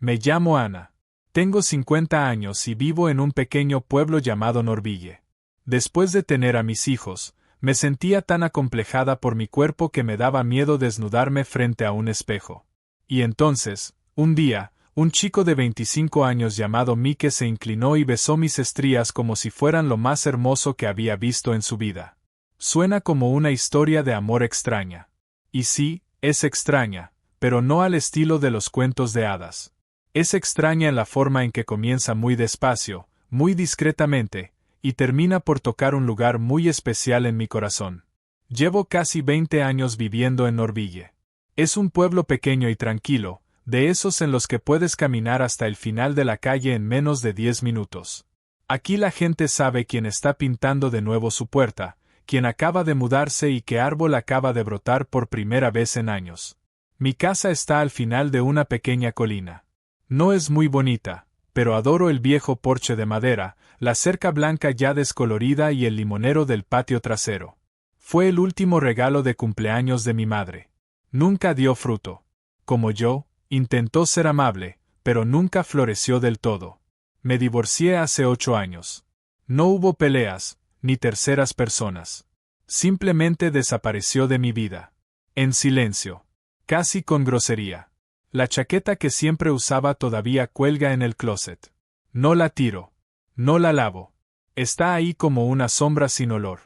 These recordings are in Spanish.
Me llamo Ana. Tengo 50 años y vivo en un pequeño pueblo llamado Norville. Después de tener a mis hijos, me sentía tan acomplejada por mi cuerpo que me daba miedo desnudarme frente a un espejo. Y entonces, un día, un chico de 25 años llamado Mike se inclinó y besó mis estrías como si fueran lo más hermoso que había visto en su vida. Suena como una historia de amor extraña. Y sí, es extraña, pero no al estilo de los cuentos de hadas. Es extraña en la forma en que comienza muy despacio, muy discretamente, y termina por tocar un lugar muy especial en mi corazón. Llevo casi 20 años viviendo en Norville. Es un pueblo pequeño y tranquilo, de esos en los que puedes caminar hasta el final de la calle en menos de 10 minutos. Aquí la gente sabe quién está pintando de nuevo su puerta, quién acaba de mudarse y qué árbol acaba de brotar por primera vez en años. Mi casa está al final de una pequeña colina. No es muy bonita, pero adoro el viejo porche de madera, la cerca blanca ya descolorida y el limonero del patio trasero. Fue el último regalo de cumpleaños de mi madre. Nunca dio fruto. Como yo, intentó ser amable, pero nunca floreció del todo. Me divorcié hace 8 años. No hubo peleas, ni terceras personas. Simplemente desapareció de mi vida. En silencio. Casi con grosería. La chaqueta que siempre usaba todavía cuelga en el closet. No la tiro. No la lavo. Está ahí como una sombra sin olor.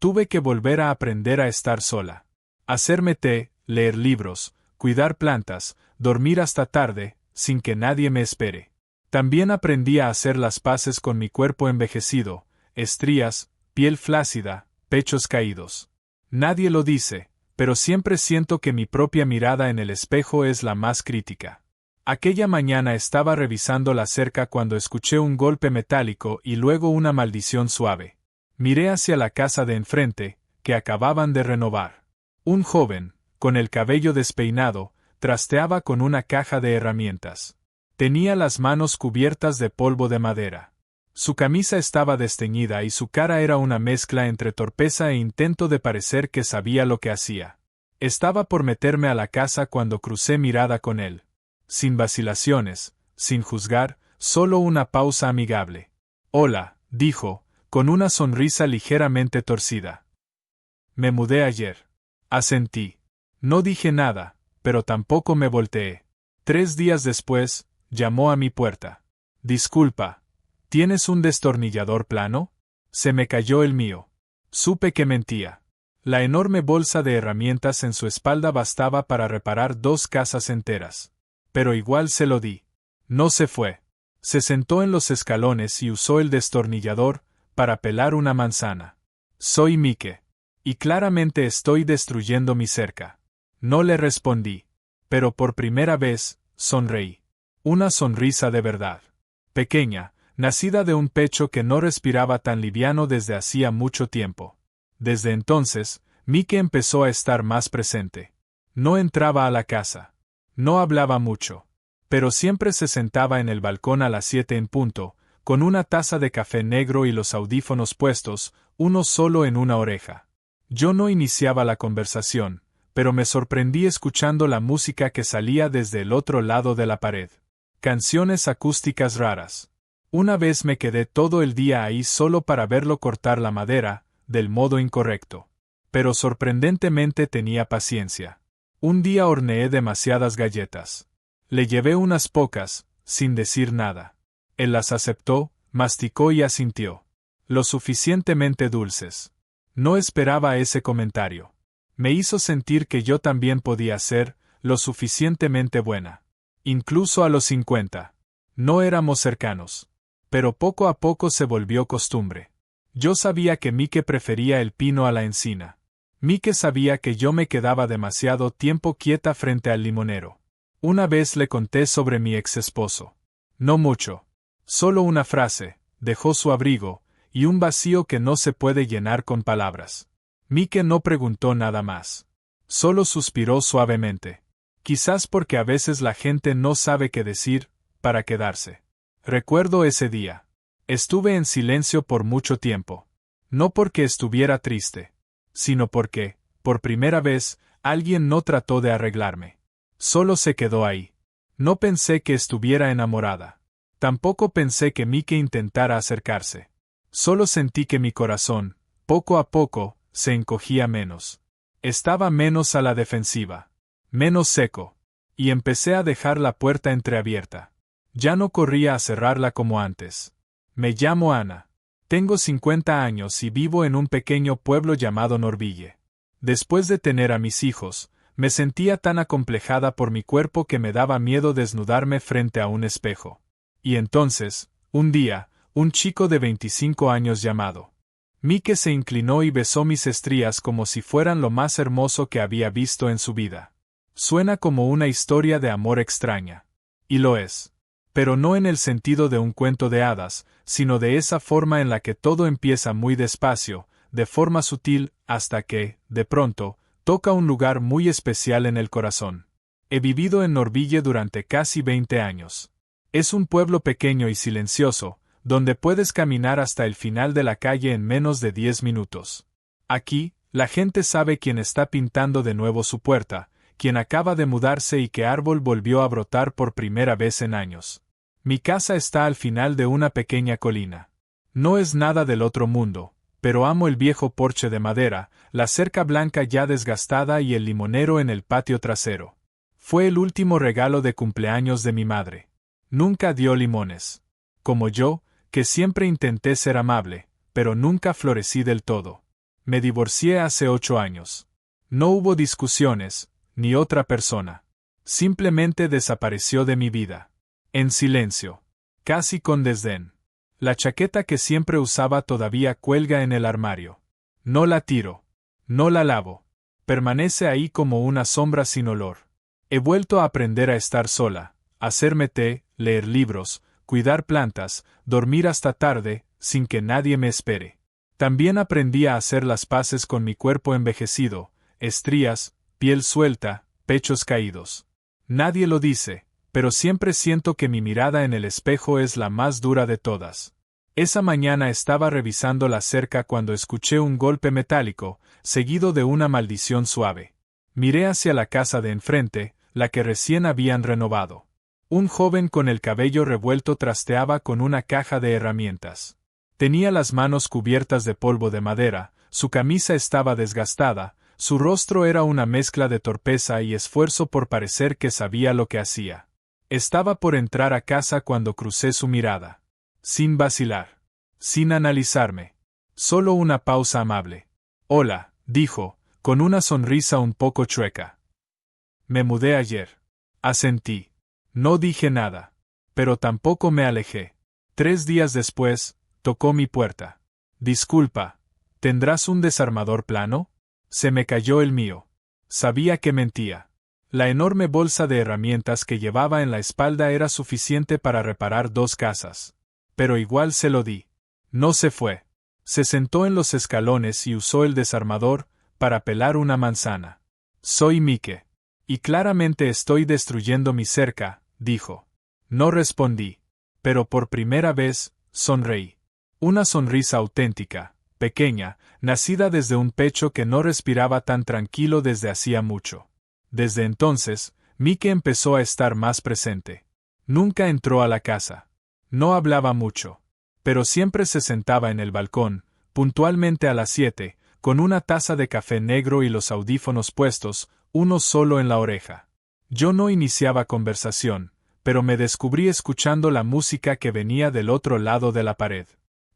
Tuve que volver a aprender a estar sola. Hacerme té, leer libros, cuidar plantas, dormir hasta tarde, sin que nadie me espere. También aprendí a hacer las paces con mi cuerpo envejecido, estrías, piel flácida, pechos caídos. Nadie lo dice, pero siempre siento que mi propia mirada en el espejo es la más crítica. Aquella mañana estaba revisando la cerca cuando escuché un golpe metálico y luego una maldición suave. Miré hacia la casa de enfrente, que acababan de renovar. Un joven, con el cabello despeinado, trasteaba con una caja de herramientas. Tenía las manos cubiertas de polvo de madera. Su camisa estaba desteñida y su cara era una mezcla entre torpeza e intento de parecer que sabía lo que hacía. Estaba por meterme a la casa cuando crucé mirada con él. Sin vacilaciones, sin juzgar, solo una pausa amigable. «Hola», dijo, con una sonrisa ligeramente torcida. «Me mudé ayer». Asentí. No dije nada, pero tampoco me volteé. 3 días después, llamó a mi puerta. «Disculpa, ¿tienes un destornillador plano?» Se me cayó el mío. Supe que mentía. La enorme bolsa de herramientas en su espalda bastaba para reparar 2 casas enteras. Pero igual se lo di. No se fue. Se sentó en los escalones y usó el destornillador para pelar una manzana. «Soy Mike. Y claramente estoy destruyendo mi cerca». No le respondí. Pero por primera vez, sonreí. Una sonrisa de verdad. Pequeña, nacida de un pecho que no respiraba tan liviano desde hacía mucho tiempo. Desde entonces, Mike empezó a estar más presente. No entraba a la casa. No hablaba mucho. Pero siempre se sentaba en el balcón a las 7 en punto, con una taza de café negro y los audífonos puestos, uno solo en una oreja. Yo no iniciaba la conversación, pero me sorprendí escuchando la música que salía desde el otro lado de la pared. Canciones acústicas raras. Una vez me quedé todo el día ahí solo para verlo cortar la madera, del modo incorrecto. Pero sorprendentemente tenía paciencia. Un día horneé demasiadas galletas. Le llevé unas pocas, sin decir nada. Él las aceptó, masticó y asintió. Lo suficientemente dulces. No esperaba ese comentario. Me hizo sentir que yo también podía ser lo suficientemente buena. Incluso a los 50. No éramos cercanos. Pero poco a poco se volvió costumbre. Yo sabía que Mike prefería el pino a la encina. Mike sabía que yo me quedaba demasiado tiempo quieta frente al limonero. Una vez le conté sobre mi ex esposo. No mucho. Solo una frase, dejó su abrigo, y un vacío que no se puede llenar con palabras. Mike no preguntó nada más. Solo suspiró suavemente. Quizás porque a veces la gente no sabe qué decir, para quedarse. Recuerdo ese día. Estuve en silencio por mucho tiempo. No porque estuviera triste, sino porque, por primera vez, alguien no trató de arreglarme. Solo se quedó ahí. No pensé que estuviera enamorada. Tampoco pensé que Mike intentara acercarse. Solo sentí que mi corazón, poco a poco, se encogía menos. Estaba menos a la defensiva. Menos seco. Y empecé a dejar la puerta entreabierta. Ya no corría a cerrarla como antes. Me llamo Ana. Tengo 50 años y vivo en un pequeño pueblo llamado Norville. Después de tener a mis hijos, me sentía tan acomplejada por mi cuerpo que me daba miedo desnudarme frente a un espejo. Y entonces, un día, un chico de 25 años llamado Mike se inclinó y besó mis estrías como si fueran lo más hermoso que había visto en su vida. Suena como una historia de amor extraña. Y lo es. Pero no en el sentido de un cuento de hadas, sino de esa forma en la que todo empieza muy despacio, de forma sutil, hasta que, de pronto, toca un lugar muy especial en el corazón. He vivido en Norville durante casi 20 años. Es un pueblo pequeño y silencioso, donde puedes caminar hasta el final de la calle en menos de 10 minutos. Aquí, la gente sabe quién está pintando de nuevo su puerta, quién acaba de mudarse y qué árbol volvió a brotar por primera vez en años. Mi casa está al final de una pequeña colina. No es nada del otro mundo, pero amo el viejo porche de madera, la cerca blanca ya desgastada y el limonero en el patio trasero. Fue el último regalo de cumpleaños de mi madre. Nunca dio limones. Como yo, que siempre intenté ser amable, pero nunca florecí del todo. Me divorcié hace 8 años. No hubo discusiones, ni otra persona. Simplemente desapareció de mi vida. En silencio. Casi con desdén. La chaqueta que siempre usaba todavía cuelga en el armario. No la tiro. No la lavo. Permanece ahí como una sombra sin olor. He vuelto a aprender a estar sola, hacerme té, leer libros, cuidar plantas, dormir hasta tarde, sin que nadie me espere. También aprendí a hacer las paces con mi cuerpo envejecido, estrías, piel suelta, pechos caídos. Nadie lo dice, pero siempre siento que mi mirada en el espejo es la más dura de todas. Esa mañana estaba revisando la cerca cuando escuché un golpe metálico, seguido de una maldición suave. Miré hacia la casa de enfrente, la que recién habían renovado. Un joven con el cabello revuelto trasteaba con una caja de herramientas. Tenía las manos cubiertas de polvo de madera, su camisa estaba desgastada, su rostro era una mezcla de torpeza y esfuerzo por parecer que sabía lo que hacía. Estaba por entrar a casa cuando crucé su mirada. Sin vacilar. Sin analizarme. Solo una pausa amable. Hola, dijo, con una sonrisa un poco chueca. Me mudé ayer. Asentí. No dije nada. Pero tampoco me alejé. 3 días después, tocó mi puerta. Disculpa, ¿tendrás un desarmador plano? Se me cayó el mío. Sabía que mentía. La enorme bolsa de herramientas que llevaba en la espalda era suficiente para reparar 2 casas. Pero igual se lo di. No se fue. Se sentó en los escalones y usó el desarmador para pelar una manzana. Soy Mike. Y claramente estoy destruyendo mi cerca, dijo. No respondí. Pero por primera vez, sonreí. Una sonrisa auténtica, pequeña, nacida desde un pecho que no respiraba tan tranquilo desde hacía mucho. Desde entonces, Mike empezó a estar más presente. Nunca entró a la casa. No hablaba mucho. Pero siempre se sentaba en el balcón, puntualmente a las 7, con una taza de café negro y los audífonos puestos, uno solo en la oreja. Yo no iniciaba conversación, pero me descubrí escuchando la música que venía del otro lado de la pared.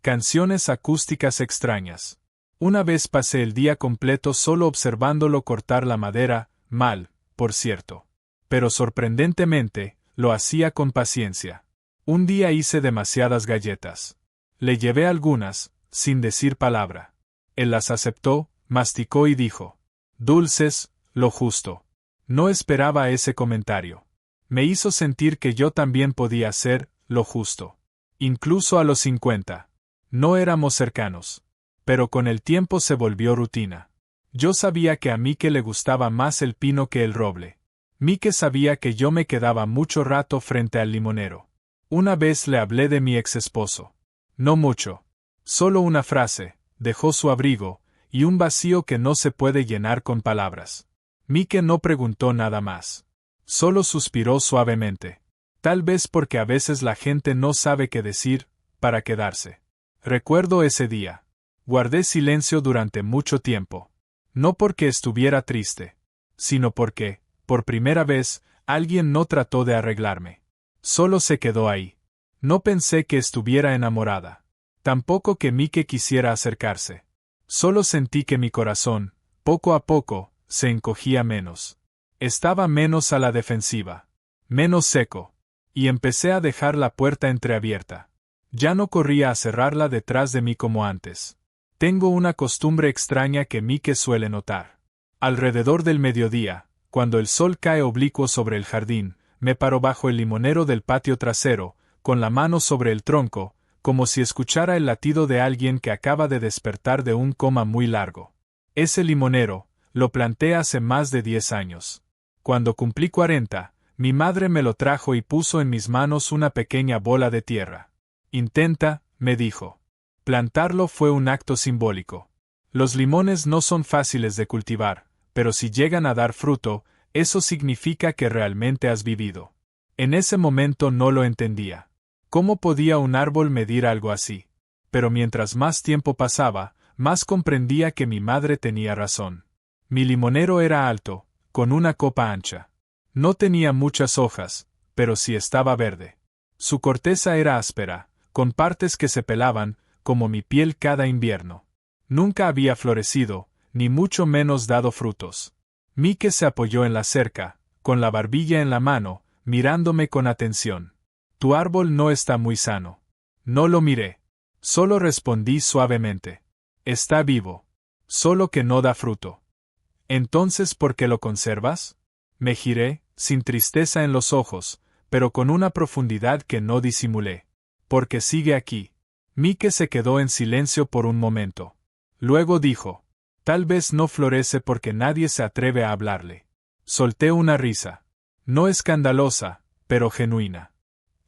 Canciones acústicas extrañas. Una vez pasé el día completo solo observándolo cortar la madera, mal, por cierto. Pero sorprendentemente, lo hacía con paciencia. Un día hice demasiadas galletas. Le llevé algunas, sin decir palabra. Él las aceptó, masticó y dijo: dulces, lo justo. No esperaba ese comentario. Me hizo sentir que yo también podía hacer lo justo. Incluso a los 50. No éramos cercanos. Pero con el tiempo se volvió rutina. Yo sabía que a Mike le gustaba más el pino que el roble. Mike sabía que yo me quedaba mucho rato frente al limonero. Una vez le hablé de mi ex esposo. No mucho. Solo una frase: dejó su abrigo, y un vacío que no se puede llenar con palabras. Mike no preguntó nada más. Solo suspiró suavemente. Tal vez porque a veces la gente no sabe qué decir, para quedarse. Recuerdo ese día. Guardé silencio durante mucho tiempo. No porque estuviera triste, sino porque, por primera vez, alguien no trató de arreglarme. Solo se quedó ahí. No pensé que estuviera enamorada. Tampoco que Mike quisiera acercarse. Solo sentí que mi corazón, poco a poco, se encogía menos. Estaba menos a la defensiva. Menos seco. Y empecé a dejar la puerta entreabierta. Ya no corría a cerrarla detrás de mí como antes. Tengo una costumbre extraña que Mike suele notar. Alrededor del mediodía, cuando el sol cae oblicuo sobre el jardín, me paro bajo el limonero del patio trasero, con la mano sobre el tronco, como si escuchara el latido de alguien que acaba de despertar de un coma muy largo. Ese limonero, lo planté hace más de 10 años. Cuando cumplí 40, mi madre me lo trajo y puso en mis manos una pequeña bola de tierra. Intenta, me dijo. Plantarlo fue un acto simbólico. Los limones no son fáciles de cultivar, pero si llegan a dar fruto, eso significa que realmente has vivido. En ese momento no lo entendía. ¿Cómo podía un árbol medir algo así? Pero mientras más tiempo pasaba, más comprendía que mi madre tenía razón. Mi limonero era alto, con una copa ancha. No tenía muchas hojas, pero sí estaba verde. Su corteza era áspera, con partes que se pelaban, como mi piel cada invierno. Nunca había florecido, ni mucho menos dado frutos. Mike se apoyó en la cerca, con la barbilla en la mano, mirándome con atención. Tu árbol no está muy sano. No lo miré. Solo respondí suavemente. Está vivo. Solo que no da fruto. Entonces, ¿por qué lo conservas? Me giré, sin tristeza en los ojos, pero con una profundidad que no disimulé. Porque sigue aquí. Mike se quedó en silencio por un momento. Luego dijo, tal vez no florece porque nadie se atreve a hablarle. Solté una risa. No escandalosa, pero genuina.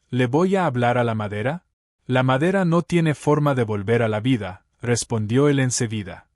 ¿Le voy a hablar a la madera? La madera no tiene forma de volver a la vida, respondió él enseguida.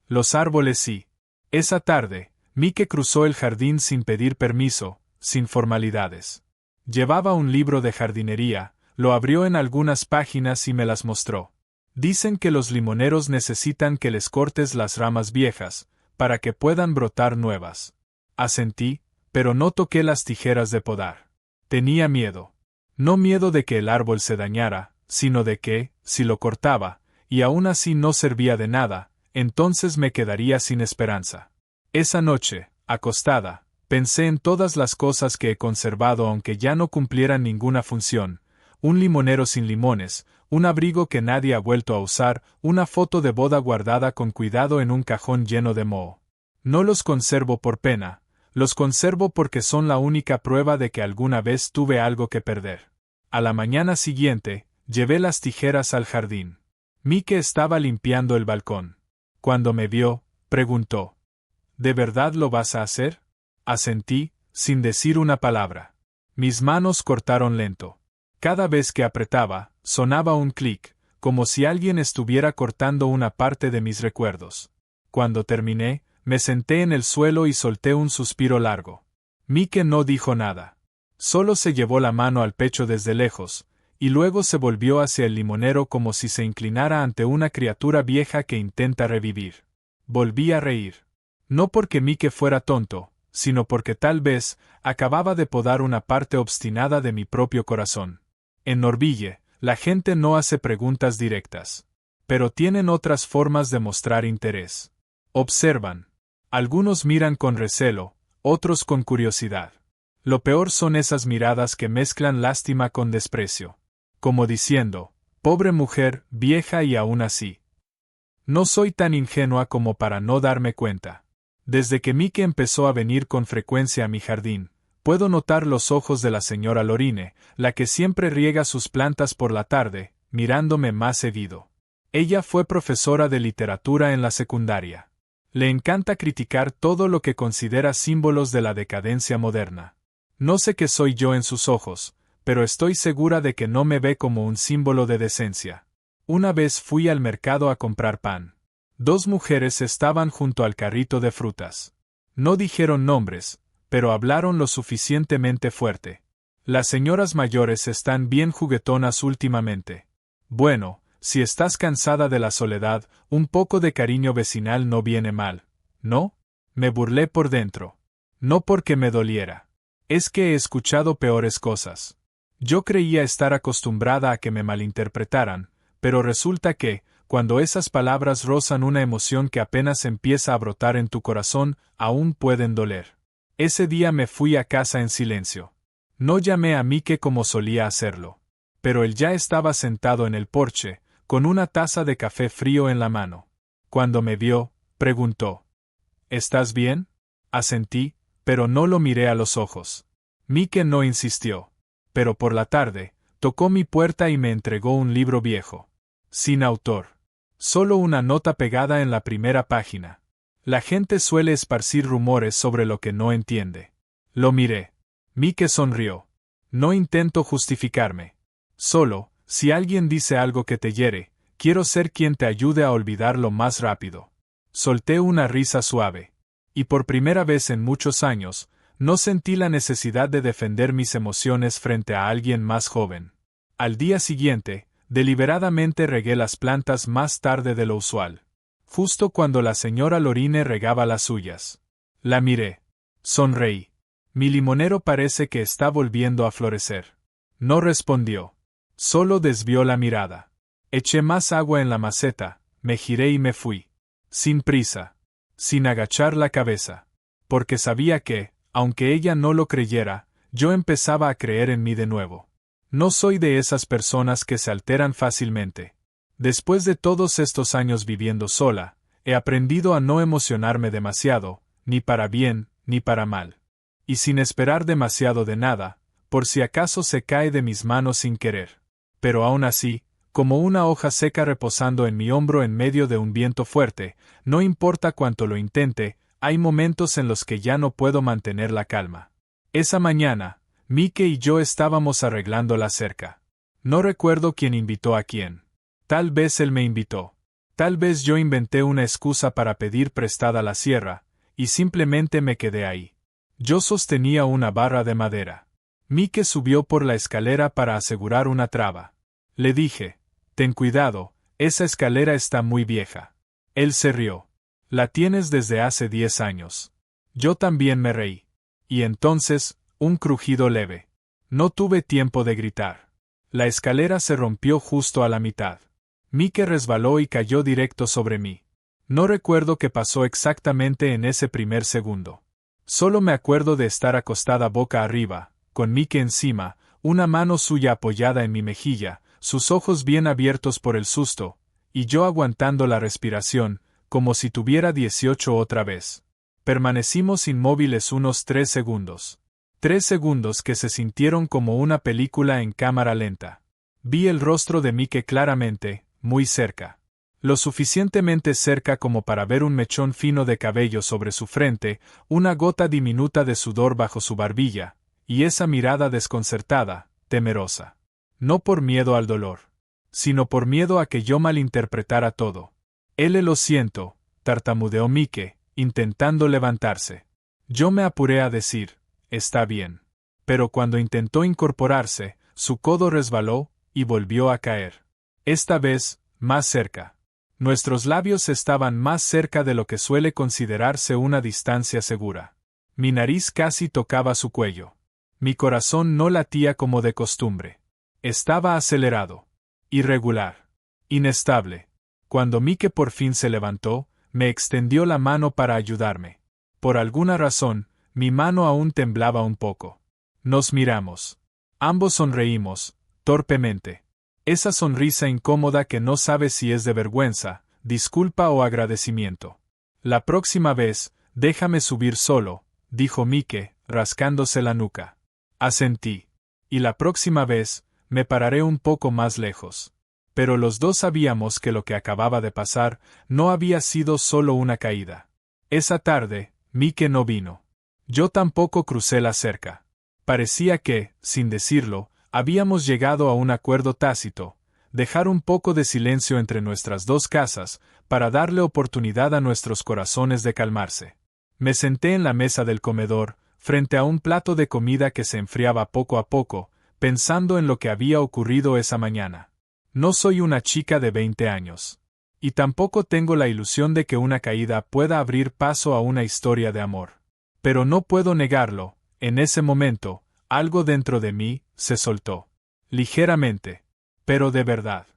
Los árboles sí. Esa tarde, Mike cruzó el jardín sin pedir permiso, sin formalidades. Llevaba un libro de jardinería, lo abrió en algunas páginas y me las mostró. Dicen que los limoneros necesitan que les cortes las ramas viejas, para que puedan brotar nuevas. Asentí, pero no toqué las tijeras de podar. Tenía miedo. No miedo de que el árbol se dañara, sino de que, si lo cortaba, y aún así no servía de nada, entonces me quedaría sin esperanza. Esa noche, acostada, pensé en todas las cosas que he conservado aunque ya no cumplieran ninguna función. Un limonero sin limones, un abrigo que nadie ha vuelto a usar, una foto de boda guardada con cuidado en un cajón lleno de moho. No los conservo por pena, los conservo porque son la única prueba de que alguna vez tuve algo que perder. A la mañana siguiente, llevé las tijeras al jardín. Mike estaba limpiando el balcón. Cuando me vio, preguntó, ¿de verdad lo vas a hacer? Asentí, sin decir una palabra. Mis manos cortaron lento. Cada vez que apretaba, sonaba un clic, como si alguien estuviera cortando una parte de mis recuerdos. Cuando terminé, me senté en el suelo y solté un suspiro largo. Mike no dijo nada. Solo se llevó la mano al pecho desde lejos, y luego se volvió hacia el limonero como si se inclinara ante una criatura vieja que intenta revivir. Volví a reír. No porque Mike fuera tonto, sino porque tal vez acababa de podar una parte obstinada de mi propio corazón. En Norville, la gente no hace preguntas directas. Pero tienen otras formas de mostrar interés. Observan. Algunos miran con recelo, otros con curiosidad. Lo peor son esas miradas que mezclan lástima con desprecio. Como diciendo, pobre mujer, vieja y aún así. No soy tan ingenua como para no darme cuenta. Desde que Mike empezó a venir con frecuencia a mi jardín, puedo notar los ojos de la señora Lorine, la que siempre riega sus plantas por la tarde, mirándome más seguido. Ella fue profesora de literatura en la secundaria. Le encanta criticar todo lo que considera símbolos de la decadencia moderna. No sé qué soy yo en sus ojos, pero estoy segura de que no me ve como un símbolo de decencia. Una vez fui al mercado a comprar pan. 2 mujeres estaban junto al carrito de frutas. No dijeron nombres, pero hablaron lo suficientemente fuerte. Las señoras mayores están bien juguetonas últimamente. Bueno, si estás cansada de la soledad, un poco de cariño vecinal no viene mal, ¿no? Me burlé por dentro. No porque me doliera. Es que he escuchado peores cosas. Yo creía estar acostumbrada a que me malinterpretaran, pero resulta que, cuando esas palabras rozan una emoción que apenas empieza a brotar en tu corazón, aún pueden doler. Ese día me fui a casa en silencio. No llamé a Mike como solía hacerlo. Pero él ya estaba sentado en el porche, con una taza de café frío en la mano. Cuando me vio, preguntó: ¿Estás bien? Asentí, pero no lo miré a los ojos. Mike no insistió. Pero por la tarde, tocó mi puerta y me entregó un libro viejo. Sin autor. Solo una nota pegada en la primera página. La gente suele esparcir rumores sobre lo que no entiende. Lo miré. Mike sonrió. No intento justificarme. Solo, si alguien dice algo que te hiere, quiero ser quien te ayude a olvidarlo más rápido. Solté una risa suave. Y por primera vez en muchos años, no sentí la necesidad de defender mis emociones frente a alguien más joven. Al día siguiente, deliberadamente regué las plantas más tarde de lo usual. Justo cuando la señora Lorine regaba las suyas. La miré. Sonreí. Mi limonero parece que está volviendo a florecer. No respondió. Solo desvió la mirada. Eché más agua en la maceta, me giré y me fui. Sin prisa. Sin agachar la cabeza. Porque sabía que, aunque ella no lo creyera, yo empezaba a creer en mí de nuevo. No soy de esas personas que se alteran fácilmente. Después de todos estos años viviendo sola, he aprendido a no emocionarme demasiado, ni para bien, ni para mal. Y sin esperar demasiado de nada, por si acaso se cae de mis manos sin querer. Pero aún así, como una hoja seca reposando en mi hombro en medio de un viento fuerte, no importa cuánto lo intente, hay momentos en los que ya no puedo mantener la calma. Esa mañana, Mike y yo estábamos arreglando la cerca. No recuerdo quién invitó a quién. Tal vez él me invitó. Tal vez yo inventé una excusa para pedir prestada la sierra, y simplemente me quedé ahí. Yo sostenía una barra de madera. Mike subió por la escalera para asegurar una traba. Le dije: «Ten cuidado, esa escalera está muy vieja». Él se rió. «La tienes desde hace 10 años». Yo también me reí. Y entonces, un crujido leve. No tuve tiempo de gritar. La escalera se rompió justo a la mitad. Mike resbaló y cayó directo sobre mí. No recuerdo qué pasó exactamente en ese primer segundo. Solo me acuerdo de estar acostada boca arriba, con Mike encima, una mano suya apoyada en mi mejilla, sus ojos bien abiertos por el susto, y yo aguantando la respiración, como si tuviera 18 otra vez. Permanecimos inmóviles unos 3 segundos. 3 segundos que se sintieron como una película en cámara lenta. Vi el rostro de Mike claramente, muy cerca. Lo suficientemente cerca como para ver un mechón fino de cabello sobre su frente, una gota diminuta de sudor bajo su barbilla, y esa mirada desconcertada, temerosa. No por miedo al dolor, sino por miedo a que yo malinterpretara todo. Lo siento, tartamudeó Mike, intentando levantarse. Yo me apuré a decir: «Está bien». Pero cuando intentó incorporarse, su codo resbaló, y volvió a caer. Esta vez, más cerca. Nuestros labios estaban más cerca de lo que suele considerarse una distancia segura. Mi nariz casi tocaba su cuello. Mi corazón no latía como de costumbre. Estaba acelerado. Irregular. Inestable. Cuando Mike por fin se levantó, me extendió la mano para ayudarme. Por alguna razón, mi mano aún temblaba un poco. Nos miramos. Ambos sonreímos, torpemente. Esa sonrisa incómoda que no sabes si es de vergüenza, disculpa o agradecimiento. «La próxima vez, déjame subir solo», dijo Mike, rascándose la nuca. Asentí. «Y la próxima vez, me pararé un poco más lejos». Pero los dos sabíamos que lo que acababa de pasar no había sido solo una caída. Esa tarde, Mike no vino. Yo tampoco crucé la cerca. Parecía que, sin decirlo, habíamos llegado a un acuerdo tácito, dejar un poco de silencio entre nuestras dos casas, para darle oportunidad a nuestros corazones de calmarse. Me senté en la mesa del comedor, frente a un plato de comida que se enfriaba poco a poco, pensando en lo que había ocurrido esa mañana. No soy una chica de 20 años. Y tampoco tengo la ilusión de que una caída pueda abrir paso a una historia de amor. Pero no puedo negarlo, en ese momento, algo dentro de mí se soltó. Ligeramente. Pero de verdad.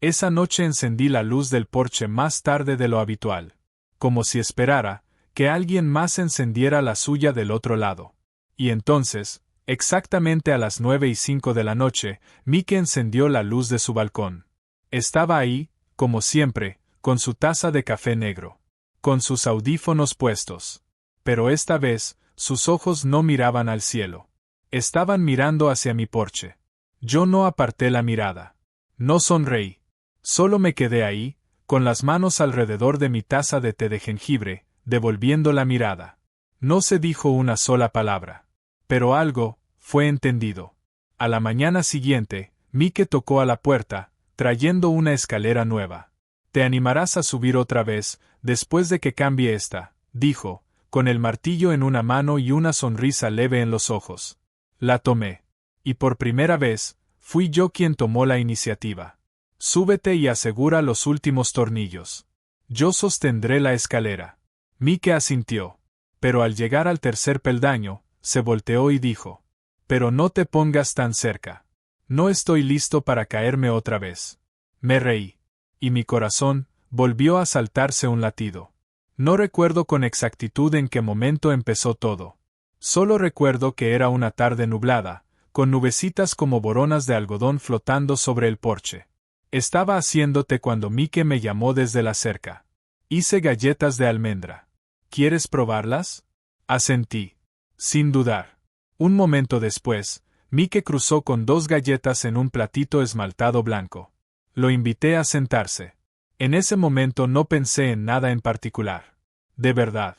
Esa noche encendí la luz del porche más tarde de lo habitual. Como si esperara que alguien más encendiera la suya del otro lado. Y entonces, exactamente a las 9:05 de la noche, Mike encendió la luz de su balcón. Estaba ahí, como siempre, con su taza de café negro. Con sus audífonos puestos. Pero esta vez, sus ojos no miraban al cielo. Estaban mirando hacia mi porche. Yo no aparté la mirada. No sonreí. Solo me quedé ahí, con las manos alrededor de mi taza de té de jengibre, devolviendo la mirada. No se dijo una sola palabra. Pero algo fue entendido. A la mañana siguiente, Mike tocó a la puerta, trayendo una escalera nueva. «Te animarás a subir otra vez, después de que cambie esta», dijo, con el martillo en una mano y una sonrisa leve en los ojos. La tomé. Y por primera vez, fui yo quien tomó la iniciativa. «Súbete y asegura los últimos tornillos. Yo sostendré la escalera». Mike asintió. Pero al llegar al tercer peldaño, se volteó y dijo: «Pero no te pongas tan cerca. No estoy listo para caerme otra vez». Me reí. Y mi corazón volvió a saltarse un latido. No recuerdo con exactitud en qué momento empezó todo. Solo recuerdo que era una tarde nublada, con nubecitas como boronas de algodón flotando sobre el porche. Estaba haciendo té cuando Mike me llamó desde la cerca. «Hice galletas de almendra. ¿Quieres probarlas?». Asentí. Sin dudar. Un momento después, Mike cruzó con 2 galletas en un platito esmaltado blanco. Lo invité a sentarse. En ese momento no pensé en nada en particular. De verdad.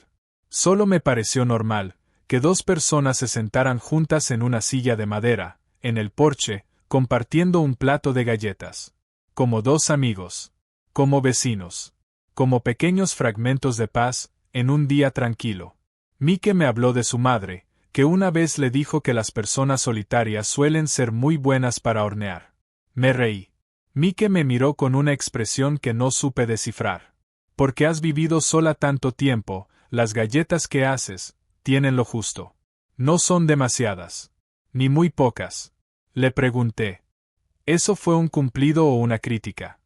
Solo me pareció normal que 2 personas se sentaran juntas en una silla de madera, en el porche, compartiendo un plato de galletas. Como 2 amigos. Como vecinos. Como pequeños fragmentos de paz, en un día tranquilo. Mike me habló de su madre, que una vez le dijo que las personas solitarias suelen ser muy buenas para hornear. Me reí. Mike me miró con una expresión que no supe descifrar. «Porque has vivido sola tanto tiempo, las galletas que haces tienen lo justo. No son demasiadas. Ni muy pocas». Le pregunté. ¿Eso fue un cumplido o una crítica?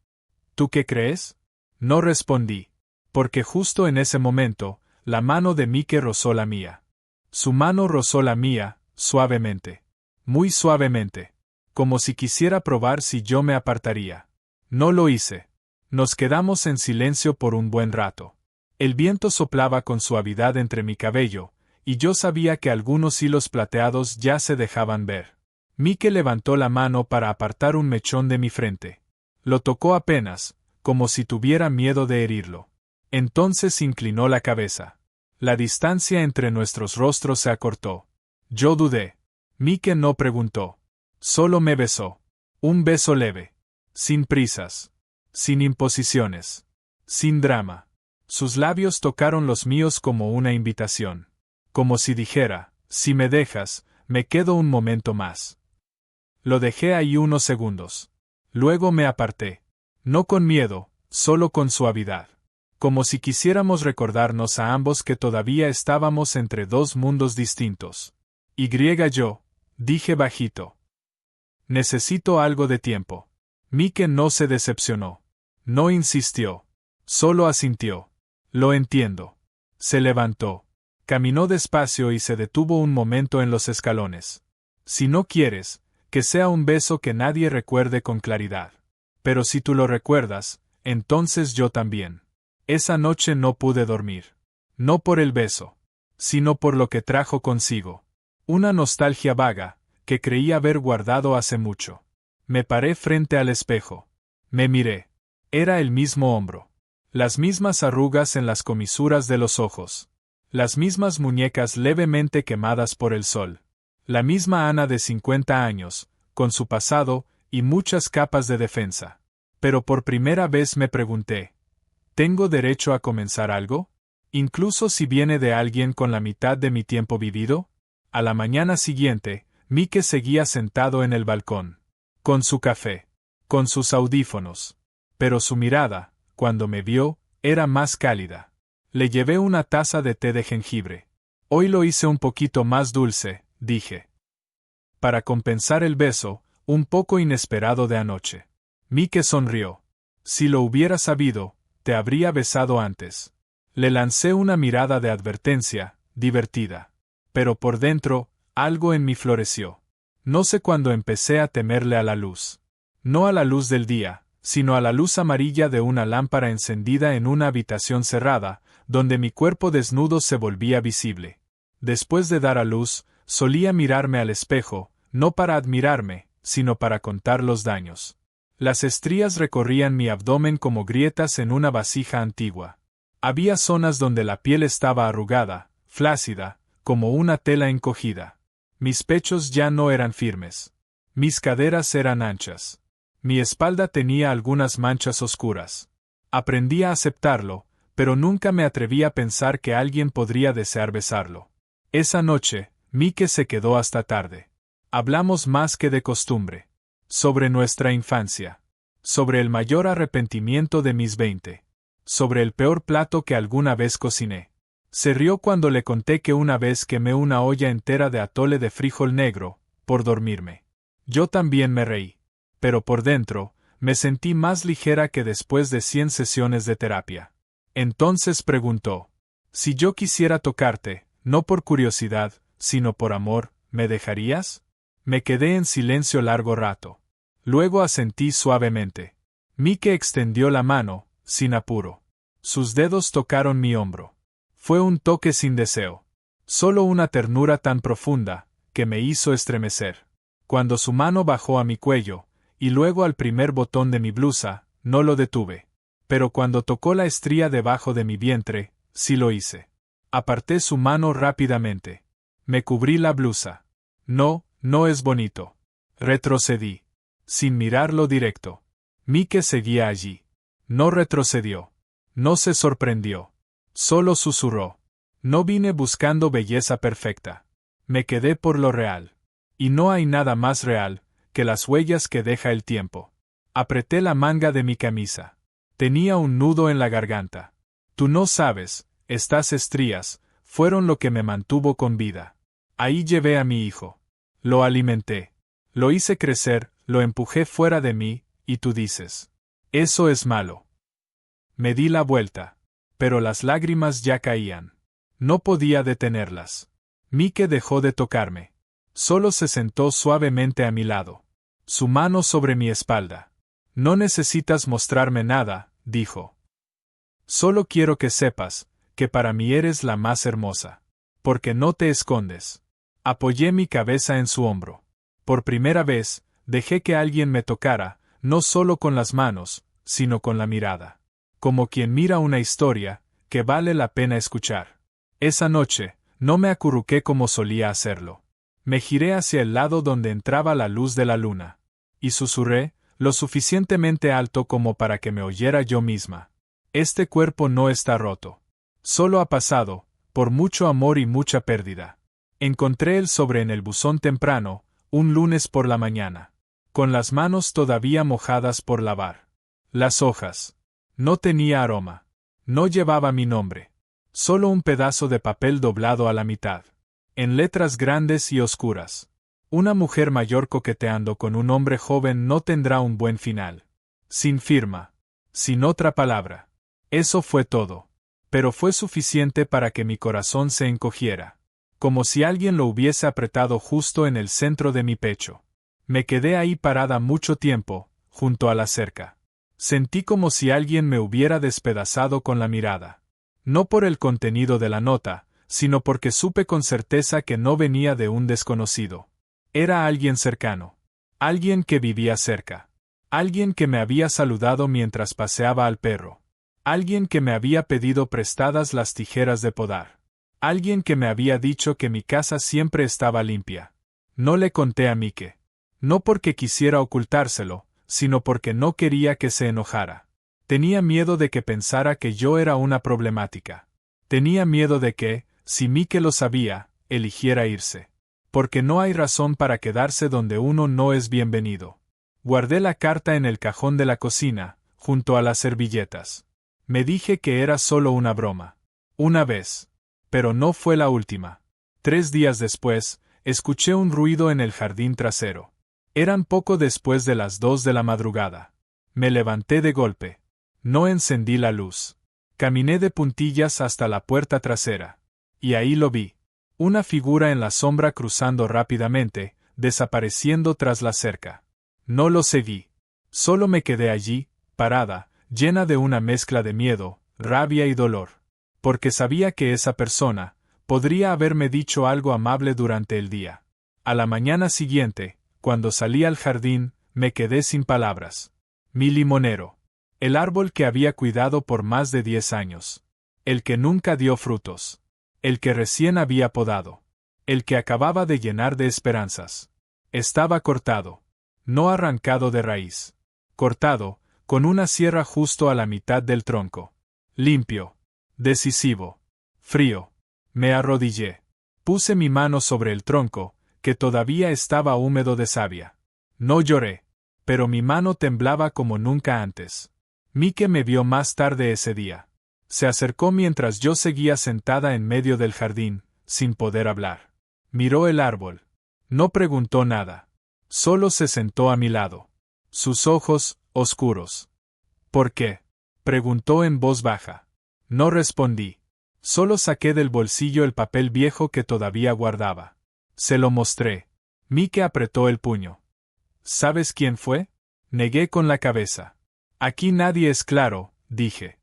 ¿Tú qué crees? No respondí. Porque justo en ese momento, la mano de Mike rozó la mía. Su mano rozó la mía, suavemente. Muy suavemente. Como si quisiera probar si yo me apartaría. No lo hice. Nos quedamos en silencio por un buen rato. El viento soplaba con suavidad entre mi cabello, y yo sabía que algunos hilos plateados ya se dejaban ver. Mike levantó la mano para apartar un mechón de mi frente. Lo tocó apenas, como si tuviera miedo de herirlo. Entonces inclinó la cabeza. La distancia entre nuestros rostros se acortó. Yo dudé. Mike no preguntó. Solo me besó. Un beso leve. Sin prisas. Sin imposiciones. Sin drama. Sus labios tocaron los míos como una invitación. Como si dijera: «Si me dejas, me quedo un momento más». Lo dejé ahí unos segundos. Luego me aparté. No con miedo, solo con suavidad. Como si quisiéramos recordarnos a ambos que todavía estábamos entre 2 mundos distintos. Yo, dije bajito. Necesito algo de tiempo. Mike no se decepcionó. No insistió. Solo asintió. Lo entiendo. Se levantó. Caminó despacio y se detuvo un momento en los escalones. Si no quieres, que sea un beso que nadie recuerde con claridad. Pero si tú lo recuerdas, entonces yo también. Esa noche no pude dormir. No por el beso, sino por lo que trajo consigo. Una nostalgia vaga, que creí haber guardado hace mucho. Me paré frente al espejo. Me miré. Era el mismo hombro. Las mismas arrugas en las comisuras de los ojos. Las mismas muñecas levemente quemadas por el sol. La misma Ana de 50 años, con su pasado y muchas capas de defensa. Pero por primera vez me pregunté: ¿tengo derecho a comenzar algo? ¿Incluso si viene de alguien con la mitad de mi tiempo vivido? A la mañana siguiente, Mike seguía sentado en el balcón. Con su café. Con sus audífonos. Pero su mirada, cuando me vio, era más cálida. Le llevé una taza de té de jengibre. Hoy lo hice un poquito más dulce, dije. Para compensar el beso, un poco inesperado de anoche. Mike sonrió. Si lo hubiera sabido, te habría besado antes. Le lancé una mirada de advertencia, divertida. Pero por dentro, algo en mí floreció. No sé cuándo empecé a temerle a la luz. No a la luz del día, sino a la luz amarilla de una lámpara encendida en una habitación cerrada, donde mi cuerpo desnudo se volvía visible. Después de dar a luz, solía mirarme al espejo, no para admirarme, sino para contar los daños. Las estrías recorrían mi abdomen como grietas en una vasija antigua. Había zonas donde la piel estaba arrugada, flácida, como una tela encogida. Mis pechos ya no eran firmes. Mis caderas eran anchas. Mi espalda tenía algunas manchas oscuras. Aprendí a aceptarlo, pero nunca me atreví a pensar que alguien podría desear besarlo. Esa noche, Mike se quedó hasta tarde. Hablamos más que de costumbre. Sobre nuestra infancia. Sobre el mayor arrepentimiento de mis 20. Sobre el peor plato que alguna vez cociné. Se rió cuando le conté que una vez quemé una olla entera de atole de frijol negro, por dormirme. Yo también me reí. Pero por dentro, me sentí más ligera que después de 100 sesiones de terapia. Entonces preguntó: si yo quisiera tocarte, no por curiosidad, sino por amor, ¿me dejarías? Me quedé en silencio largo rato. Luego asentí suavemente. Mike extendió la mano, sin apuro. Sus dedos tocaron mi hombro. Fue un toque sin deseo. Solo una ternura tan profunda, que me hizo estremecer. Cuando su mano bajó a mi cuello, y luego al primer botón de mi blusa, no lo detuve. Pero cuando tocó la estría debajo de mi vientre, sí lo hice. Aparté su mano rápidamente. Me cubrí la blusa. No, no es bonito. Retrocedí. Sin mirarlo directo. Mike seguía allí. No retrocedió. No se sorprendió. Solo susurró. No vine buscando belleza perfecta. Me quedé por lo real. Y no hay nada más real que las huellas que deja el tiempo. Apreté la manga de mi camisa. Tenía un nudo en la garganta. Tú no sabes, estas estrías fueron lo que me mantuvo con vida. Ahí llevé a mi hijo. Lo alimenté. Lo hice crecer, lo empujé fuera de mí, y tú dices: eso es malo. Me di la vuelta. Pero las lágrimas ya caían. No podía detenerlas. Mike dejó de tocarme. Solo se sentó suavemente a mi lado. Su mano sobre mi espalda. No necesitas mostrarme nada, dijo. Solo quiero que sepas que para mí eres la más hermosa. Porque no te escondes. Apoyé mi cabeza en su hombro. Por primera vez, dejé que alguien me tocara, no solo con las manos, sino con la mirada. Como quien mira una historia que vale la pena escuchar. Esa noche, no me acurruqué como solía hacerlo. Me giré hacia el lado donde entraba la luz de la luna. Y susurré, lo suficientemente alto como para que me oyera yo misma. Este cuerpo no está roto. Solo ha pasado, por mucho amor y mucha pérdida. Encontré el sobre en el buzón temprano, un lunes por la mañana. Con las manos todavía mojadas por lavar. Las hojas. No tenía aroma. No llevaba mi nombre. Solo un pedazo de papel doblado a la mitad. En letras grandes y oscuras. Una mujer mayor coqueteando con un hombre joven no tendrá un buen final. Sin firma. Sin otra palabra. Eso fue todo. Pero fue suficiente para que mi corazón se encogiera. Como si alguien lo hubiese apretado justo en el centro de mi pecho. Me quedé ahí parada mucho tiempo, junto a la cerca. Sentí como si alguien me hubiera despedazado con la mirada. No por el contenido de la nota, sino porque supe con certeza que no venía de un desconocido. Era alguien cercano. Alguien que vivía cerca. Alguien que me había saludado mientras paseaba al perro. Alguien que me había pedido prestadas las tijeras de podar. Alguien que me había dicho que mi casa siempre estaba limpia. No le conté a Mike. No porque quisiera ocultárselo, sino porque no quería que se enojara. Tenía miedo de que pensara que yo era una problemática. Tenía miedo de que, si Mike lo sabía, eligiera irse. porque no hay razón para quedarse donde uno no es bienvenido. Guardé la carta en el cajón de la cocina, junto a las servilletas. Me dije que era solo una broma. Una vez. Pero no fue la última. 3 días después, escuché un ruido en el jardín trasero. Eran poco después de las 2 de la madrugada. Me levanté de golpe. No encendí la luz. Caminé de puntillas hasta la puerta trasera. Y ahí lo vi. Una figura en la sombra cruzando rápidamente, desapareciendo tras la cerca. No lo seguí. Solo me quedé allí, parada, llena de una mezcla de miedo, rabia y dolor. Porque sabía que esa persona podría haberme dicho algo amable durante el día. A la mañana siguiente, cuando salí al jardín, me quedé sin palabras. Mi limonero. El árbol que había cuidado por más de 10 años. El que nunca dio frutos. El que recién había podado. El que acababa de llenar de esperanzas. Estaba cortado. No arrancado de raíz. Cortado, con una sierra justo a la mitad del tronco. Limpio. Decisivo. Frío. Me arrodillé. Puse mi mano sobre el tronco, que todavía estaba húmedo de savia. No lloré, pero mi mano temblaba como nunca antes. Mike me vio más tarde ese día. Se acercó mientras yo seguía sentada en medio del jardín, sin poder hablar. Miró el árbol. No preguntó nada. Solo se sentó a mi lado. Sus ojos, oscuros. ¿Por qué?, preguntó en voz baja. No respondí. Solo saqué del bolsillo el papel viejo que todavía guardaba. Se lo mostré. Mike apretó el puño. ¿Sabes quién fue? Negué con la cabeza. Aquí nadie es claro, dije.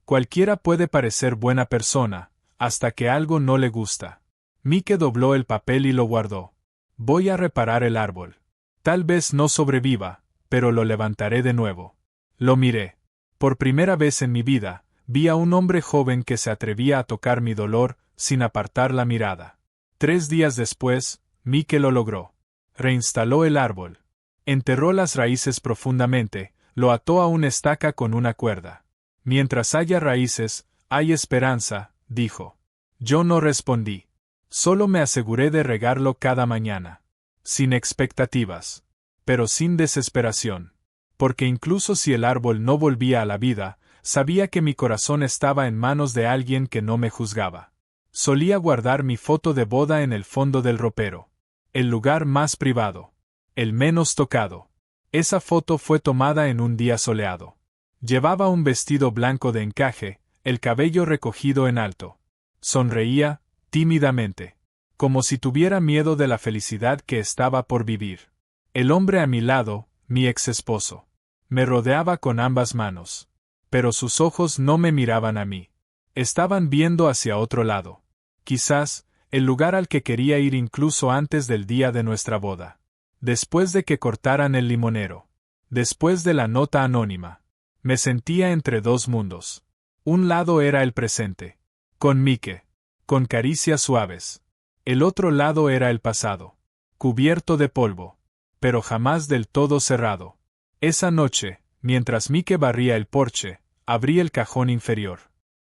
Cualquiera puede parecer buena persona, hasta que algo no le gusta. Mike dobló el papel y lo guardó. Voy a reparar el árbol. Tal vez no sobreviva, pero lo levantaré de nuevo. Lo miré. Por primera vez en mi vida, vi a un hombre joven que se atrevía a tocar mi dolor, sin apartar la mirada. 3 días después, Mike lo logró. Reinstaló el árbol. Enterró las raíces profundamente, lo ató a una estaca con una cuerda. Mientras haya raíces, hay esperanza, dijo. Yo no respondí. Solo me aseguré de regarlo cada mañana. Sin expectativas. Pero sin desesperación. Porque incluso si el árbol no volvía a la vida, sabía que mi corazón estaba en manos de alguien que no me juzgaba. Solía guardar mi foto de boda en el fondo del ropero. El lugar más privado. El menos tocado. Esa foto fue tomada en un día soleado. Llevaba un vestido blanco de encaje, el cabello recogido en alto. Sonreía, tímidamente. Como si tuviera miedo de la felicidad que estaba por vivir. El hombre a mi lado, mi ex esposo. Me rodeaba con ambas manos. Pero sus ojos no me miraban a mí. Estaban viendo hacia otro lado. Quizás, el lugar al que quería ir incluso antes del día de nuestra boda. Después de que cortaran el limonero. Después de la nota anónima. Me sentía entre 2 mundos. Un lado era el presente. Con Mike. Con caricias suaves. El otro lado era el pasado. Cubierto de polvo. Pero jamás del todo cerrado. Esa noche, mientras Mike barría el porche, abrí el cajón inferior.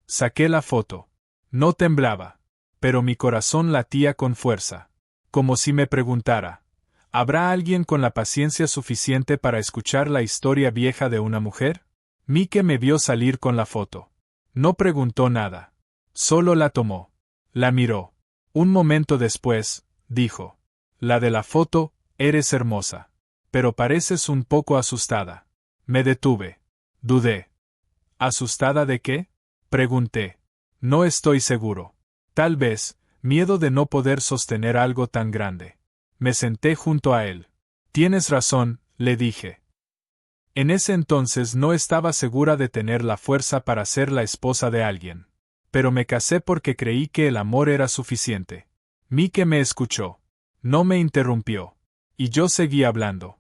Saqué la foto. No temblaba. Pero mi corazón latía con fuerza. Como si me preguntara, ¿habrá alguien con la paciencia suficiente para escuchar la historia vieja de una mujer? Mike me vio salir con la foto. No preguntó nada. Solo la tomó. La miró. Un momento después, dijo. La de la foto, eres hermosa. Pero pareces un poco asustada. Me detuve. Dudé. ¿Asustada de qué?, pregunté. No estoy seguro. Tal vez, miedo de no poder sostener algo tan grande. Me senté junto a él. Tienes razón, le dije. En ese entonces no estaba segura de tener la fuerza para ser la esposa de alguien. Pero me casé porque creí que el amor era suficiente. Mike me escuchó. No me interrumpió. Y yo seguí hablando.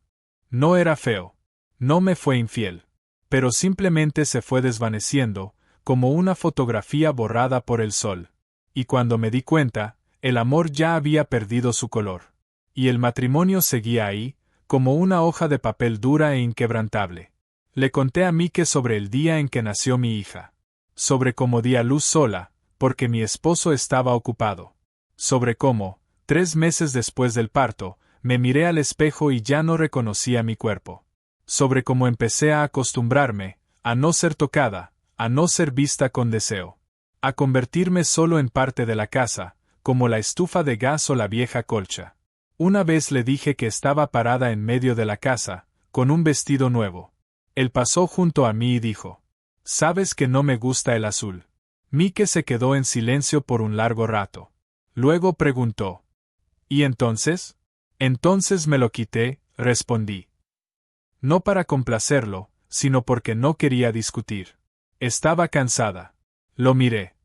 No era feo. No me fue infiel. Pero simplemente se fue desvaneciendo, como una fotografía borrada por el sol. Y cuando me di cuenta, el amor ya había perdido su color. Y el matrimonio seguía ahí, como una hoja de papel dura e inquebrantable. Le conté a Mike sobre el día en que nació mi hija. Sobre cómo di a luz sola, porque mi esposo estaba ocupado. Sobre cómo, 3 meses después del parto, me miré al espejo y ya no reconocía mi cuerpo. Sobre cómo empecé a acostumbrarme, a no ser tocada, a no ser vista con deseo. A convertirme solo en parte de la casa, como la estufa de gas o la vieja colcha. Una vez le dije que estaba parada en medio de la casa, con un vestido nuevo. Él pasó junto a mí y dijo: «¿Sabes que no me gusta el azul?» Mike se quedó en silencio por un largo rato. Luego preguntó: «¿Y entonces?» «Entonces me lo quité», respondí. No para complacerlo, sino porque no quería discutir. Estaba cansada. Lo miré.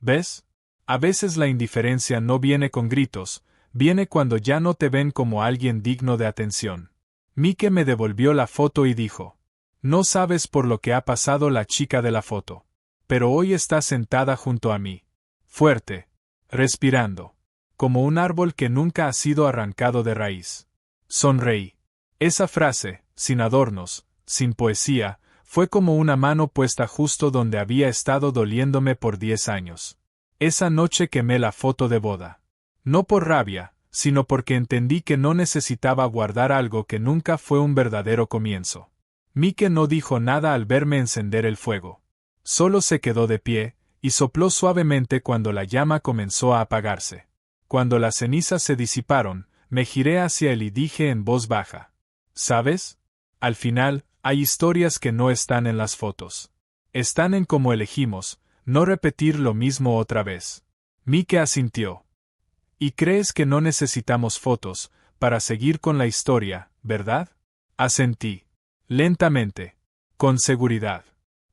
¿Ves? A veces la indiferencia no viene con gritos, viene cuando ya no te ven como alguien digno de atención. Mike me devolvió la foto y dijo: «No sabes por lo que ha pasado la chica de la foto. Pero hoy está sentada junto a mí. Fuerte. Respirando. Como un árbol que nunca ha sido arrancado de raíz». Sonreí. Esa frase, sin adornos, sin poesía, fue como una mano puesta justo donde había estado doliéndome por 10 años. Esa noche quemé la foto de boda. No por rabia, sino porque entendí que no necesitaba guardar algo que nunca fue un verdadero comienzo. Mike no dijo nada al verme encender el fuego. Solo se quedó de pie, y sopló suavemente cuando la llama comenzó a apagarse. Cuando las cenizas se disiparon, me giré hacia él y dije en voz baja: «¿Sabes? Al final, hay historias que no están en las fotos. Están en cómo elegimos, no repetir lo mismo otra vez». Mike asintió. «¿Y crees que no necesitamos fotos para seguir con la historia, verdad?» Asentí. Lentamente. Con seguridad.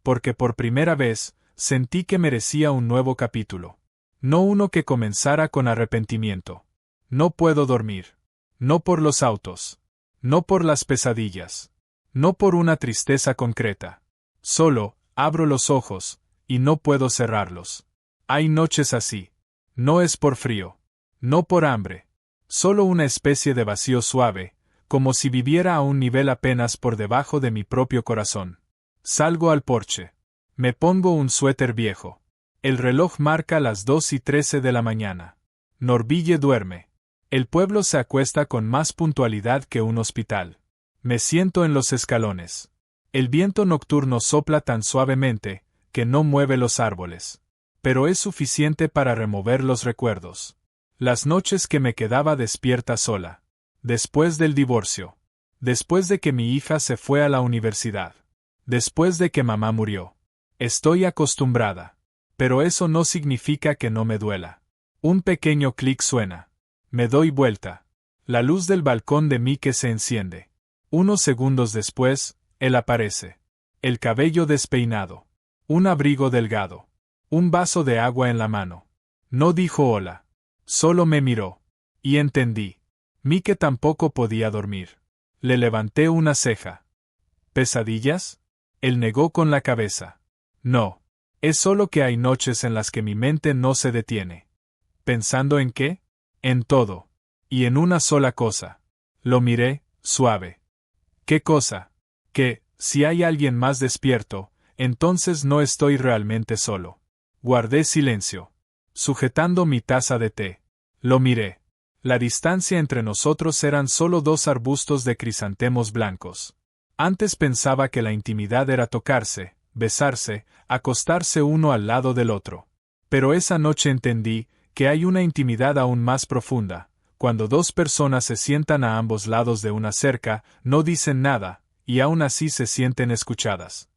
Porque por primera vez, sentí que merecía un nuevo capítulo. No uno que comenzara con arrepentimiento. No puedo dormir. No por los autos. No por las pesadillas. No por una tristeza concreta. Solo, abro los ojos, y no puedo cerrarlos. Hay noches así. No es por frío. No por hambre. Solo una especie de vacío suave, como si viviera a un nivel apenas por debajo de mi propio corazón. Salgo al porche. Me pongo un suéter viejo. El reloj marca las 2:13 de la mañana. Norville duerme. El pueblo se acuesta con más puntualidad que un hospital. Me siento en los escalones. El viento nocturno sopla tan suavemente, que no mueve los árboles. Pero es suficiente para remover los recuerdos. Las noches que me quedaba despierta sola. Después del divorcio. Después de que mi hija se fue a la universidad. Después de que mamá murió. Estoy acostumbrada. Pero eso no significa que no me duela. Un pequeño clic suena. Me doy vuelta. La luz del balcón de Mike se enciende. Unos segundos después, él aparece. El cabello despeinado. Un abrigo delgado. Un vaso de agua en la mano. No dijo hola. Solo me miró. Y entendí. Mike tampoco podía dormir. Le levanté una ceja. ¿Pesadillas? Él negó con la cabeza. No. Es solo que hay noches en las que mi mente no se detiene. ¿Pensando en qué? En todo. Y en una sola cosa. Lo miré, suave. ¿Qué cosa? Que, si hay alguien más despierto, entonces no estoy realmente solo. Guardé silencio. Sujetando mi taza de té. Lo miré. La distancia entre nosotros eran solo 2 arbustos de crisantemos blancos. Antes pensaba que la intimidad era tocarse, besarse, acostarse uno al lado del otro. Pero esa noche entendí que hay una intimidad aún más profunda, cuando 2 personas se sientan a ambos lados de una cerca, no dicen nada, y aún así se sienten escuchadas.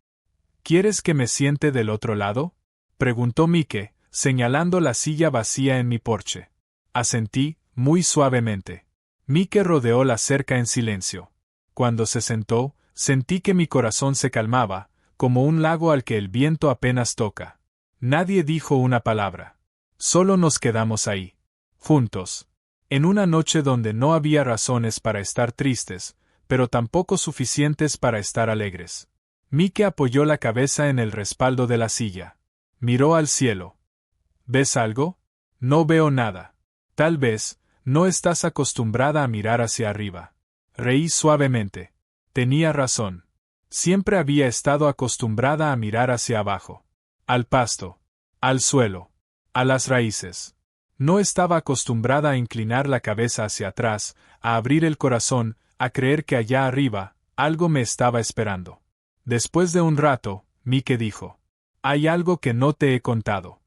¿Quieres que me siente del otro lado?, preguntó Mike, señalando la silla vacía en mi porche. Asentí, muy suavemente. Mike rodeó la cerca en silencio. Cuando se sentó, sentí que mi corazón se calmaba, como un lago al que el viento apenas toca. Nadie dijo una palabra. Solo nos quedamos ahí. Juntos. En una noche donde no había razones para estar tristes, pero tampoco suficientes para estar alegres. Mike apoyó la cabeza en el respaldo de la silla. Miró al cielo. ¿Ves algo? No veo nada. Tal vez, no estás acostumbrada a mirar hacia arriba. Reí suavemente. Tenía razón. Siempre había estado acostumbrada a mirar hacia abajo. Al pasto. Al suelo. A las raíces. No estaba acostumbrada a inclinar la cabeza hacia atrás, a abrir el corazón, a creer que allá arriba, algo me estaba esperando. Después de un rato, Mike dijo: «Hay algo que no te he contado».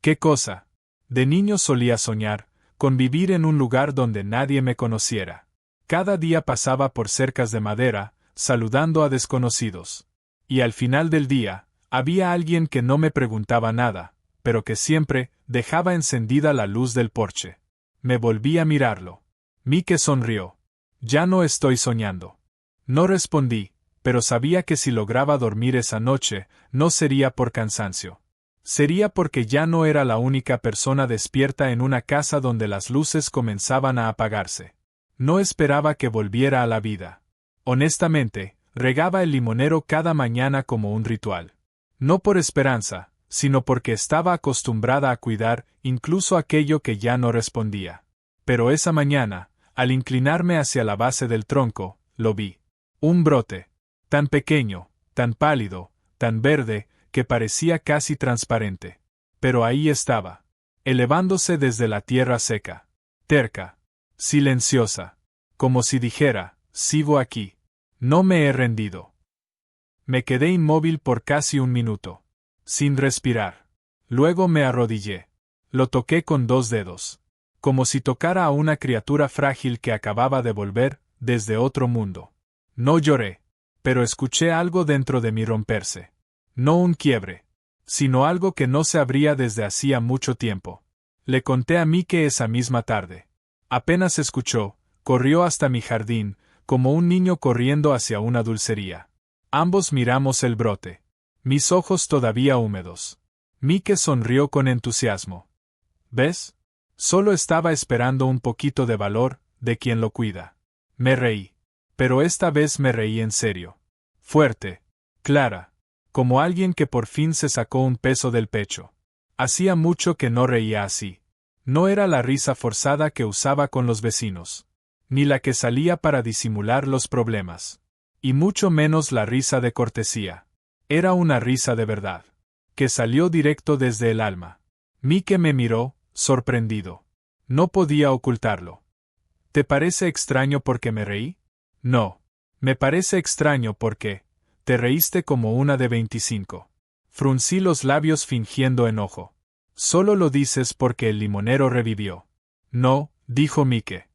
«¿Qué cosa?». «De niño solía soñar con vivir en un lugar donde nadie me conociera. Cada día pasaba por cercas de madera, saludando a desconocidos. Y al final del día, había alguien que no me preguntaba nada, pero que siempre dejaba encendida la luz del porche. Me volví a mirarlo. Mike sonrió. «Ya no estoy soñando». No respondí, pero sabía que si lograba dormir esa noche, no sería por cansancio. Sería porque ya no era la única persona despierta en una casa donde las luces comenzaban a apagarse. No esperaba que volviera a la vida. Honestamente, regaba el limonero cada mañana como un ritual. No por esperanza, sino porque estaba acostumbrada a cuidar incluso aquello que ya no respondía. Pero esa mañana, al inclinarme hacia la base del tronco, lo vi. Un brote. Tan pequeño, tan pálido, tan verde, que parecía casi transparente. Pero ahí estaba, elevándose desde la tierra seca. Terca. Silenciosa. Como si dijera: «Sigo aquí. No me he rendido». Me quedé inmóvil por casi un minuto, sin respirar. Luego me arrodillé. Lo toqué con 2 dedos. Como si tocara a una criatura frágil que acababa de volver desde otro mundo. No lloré, pero escuché algo dentro de mí romperse. No un quiebre, sino algo que no se abría desde hacía mucho tiempo. Le conté a Mike esa misma tarde. Apenas escuchó, corrió hasta mi jardín, como un niño corriendo hacia una dulcería. Ambos miramos el brote. Mis ojos todavía húmedos. Mike sonrió con entusiasmo. «¿Ves? Solo estaba esperando un poquito de valor de quien lo cuida». Me reí. Pero esta vez me reí en serio. Fuerte. Clara. Como alguien que por fin se sacó un peso del pecho. Hacía mucho que no reía así. No era la risa forzada que usaba con los vecinos. Ni la que salía para disimular los problemas. Y mucho menos la risa de cortesía. Era una risa de verdad. Que salió directo desde el alma. Mike me miró, sorprendido. No podía ocultarlo. «¿Te parece extraño porque me reí?». «No. Me parece extraño porque te reíste como una de 25». Fruncí los labios fingiendo enojo. «Solo lo dices porque el limonero revivió». «No», dijo Mike.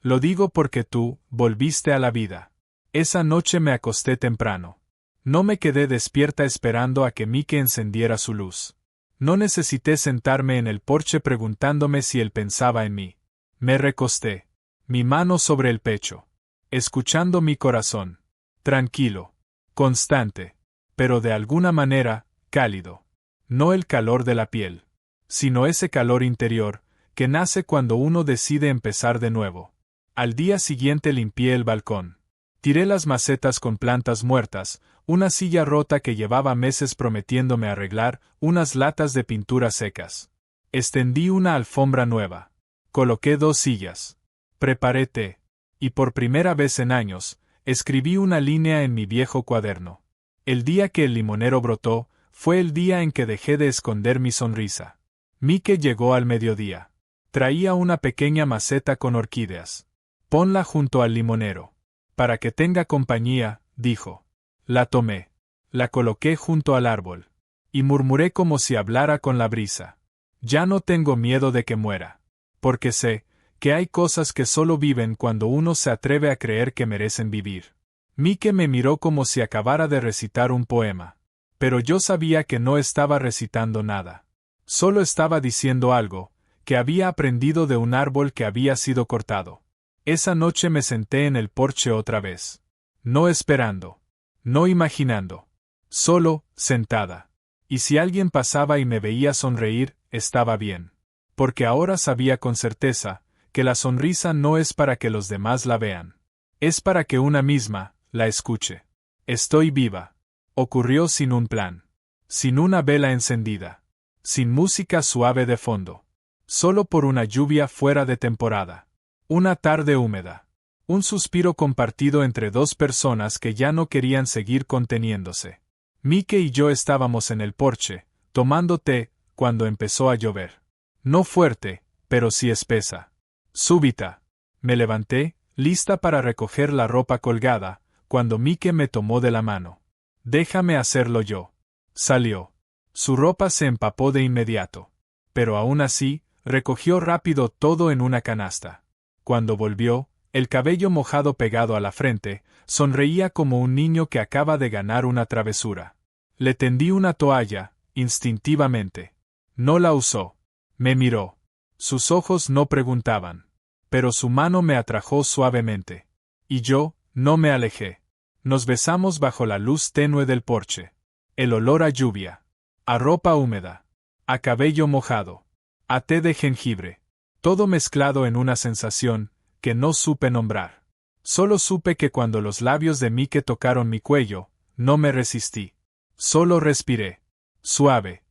«Lo digo porque tú volviste a la vida». Esa noche me acosté temprano. No me quedé despierta esperando a que Mike encendiera su luz. No necesité sentarme en el porche preguntándome si él pensaba en mí. Me recosté, mi mano sobre el pecho, escuchando mi corazón. Tranquilo, constante, pero de alguna manera, cálido. No el calor de la piel, sino ese calor interior, que nace cuando uno decide empezar de nuevo. Al día siguiente limpié el balcón. Tiré las macetas con plantas muertas, una silla rota que llevaba meses prometiéndome arreglar, unas latas de pintura secas. Extendí una alfombra nueva. Coloqué 2 sillas. Preparé té. Y por primera vez en años, escribí una línea en mi viejo cuaderno. El día que el limonero brotó, fue el día en que dejé de esconder mi sonrisa. Mike llegó al mediodía. Traía una pequeña maceta con orquídeas. «Ponla junto al limonero. Para que tenga compañía», dijo. La tomé. La coloqué junto al árbol. Y murmuré como si hablara con la brisa. «Ya no tengo miedo de que muera. Porque sé que hay cosas que solo viven cuando uno se atreve a creer que merecen vivir». Mike me miró como si acabara de recitar un poema. Pero yo sabía que no estaba recitando nada. Solo estaba diciendo algo, que había aprendido de un árbol que había sido cortado. Esa noche me senté en el porche otra vez. No esperando. No imaginando. Solo, sentada. Y si alguien pasaba y me veía sonreír, estaba bien. Porque ahora sabía con certeza, que la sonrisa no es para que los demás la vean. Es para que una misma la escuche. Estoy viva. Ocurrió sin un plan. Sin una vela encendida. Sin música suave de fondo. Solo por una lluvia fuera de temporada. Una tarde húmeda. Un suspiro compartido entre 2 personas que ya no querían seguir conteniéndose. Mike y yo estábamos en el porche, tomando té, cuando empezó a llover. No fuerte, pero sí espesa. Súbita. Me levanté, lista para recoger la ropa colgada, cuando Mike me tomó de la mano. Déjame hacerlo yo. Salió. Su ropa se empapó de inmediato. Pero aún así, recogió rápido todo en una canasta. Cuando volvió, el cabello mojado pegado a la frente, sonreía como un niño que acaba de ganar una travesura. Le tendí una toalla, instintivamente. No la usó. Me miró. Sus ojos no preguntaban. Pero su mano me atrajo suavemente. Y yo, no me alejé. Nos besamos bajo la luz tenue del porche. El olor a lluvia. A ropa húmeda. A cabello mojado. A té de jengibre. Todo mezclado en una sensación que no supe nombrar. Solo supe que cuando los labios de Mike tocaron mi cuello, no me resistí. Solo respiré. Suave.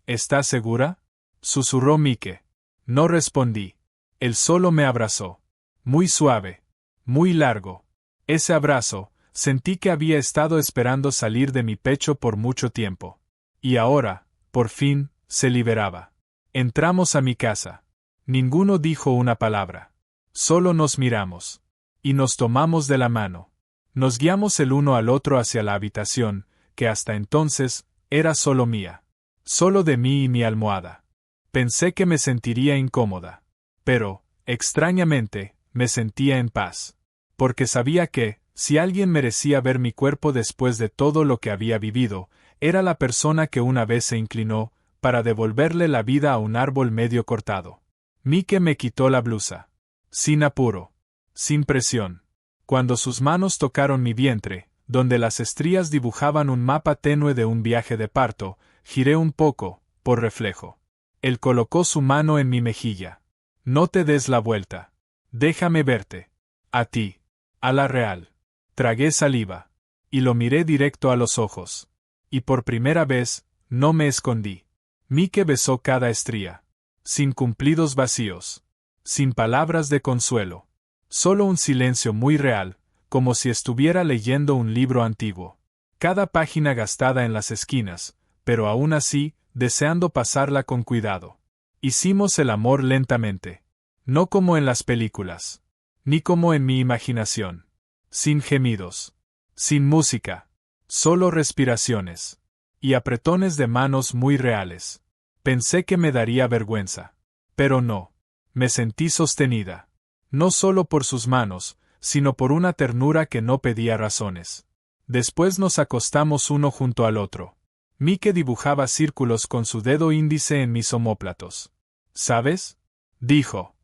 ¿Estás segura?, susurró Mike. No respondí. Él solo me abrazó. Muy suave. Muy largo. Ese abrazo, sentí que había estado esperando salir de mi pecho por mucho tiempo. Y ahora, por fin, se liberaba. Entramos a mi casa. Ninguno dijo una palabra. Solo nos miramos. Y nos tomamos de la mano. Nos guiamos el uno al otro hacia la habitación, que hasta entonces, era solo mía. Solo de mí y mi almohada. Pensé que me sentiría incómoda. Pero, extrañamente, me sentía en paz. Porque sabía que, si alguien merecía ver mi cuerpo después de todo lo que había vivido, era la persona que una vez se inclinó, para devolverle la vida a un árbol medio cortado. Mike me quitó la blusa. Sin apuro. Sin presión. Cuando sus manos tocaron mi vientre, donde las estrías dibujaban un mapa tenue de un viaje de parto, giré un poco, por reflejo. Él colocó su mano en mi mejilla. No te des la vuelta. Déjame verte. A ti. A la real. Tragué saliva. Y lo miré directo a los ojos. Y por primera vez, no me escondí. Mike besó cada estría. Sin cumplidos vacíos. Sin palabras de consuelo. Solo un silencio muy real, como si estuviera leyendo un libro antiguo. Cada página gastada en las esquinas, pero aún así, deseando pasarla con cuidado. Hicimos el amor lentamente. No como en las películas. Ni como en mi imaginación. Sin gemidos. Sin música. Solo respiraciones. Y apretones de manos muy reales. Pensé que me daría vergüenza. Pero no. Me sentí sostenida. No solo por sus manos, sino por una ternura que no pedía razones. Después nos acostamos uno junto al otro. Mike dibujaba círculos con su dedo índice en mis omóplatos. ¿Sabes?, dijo.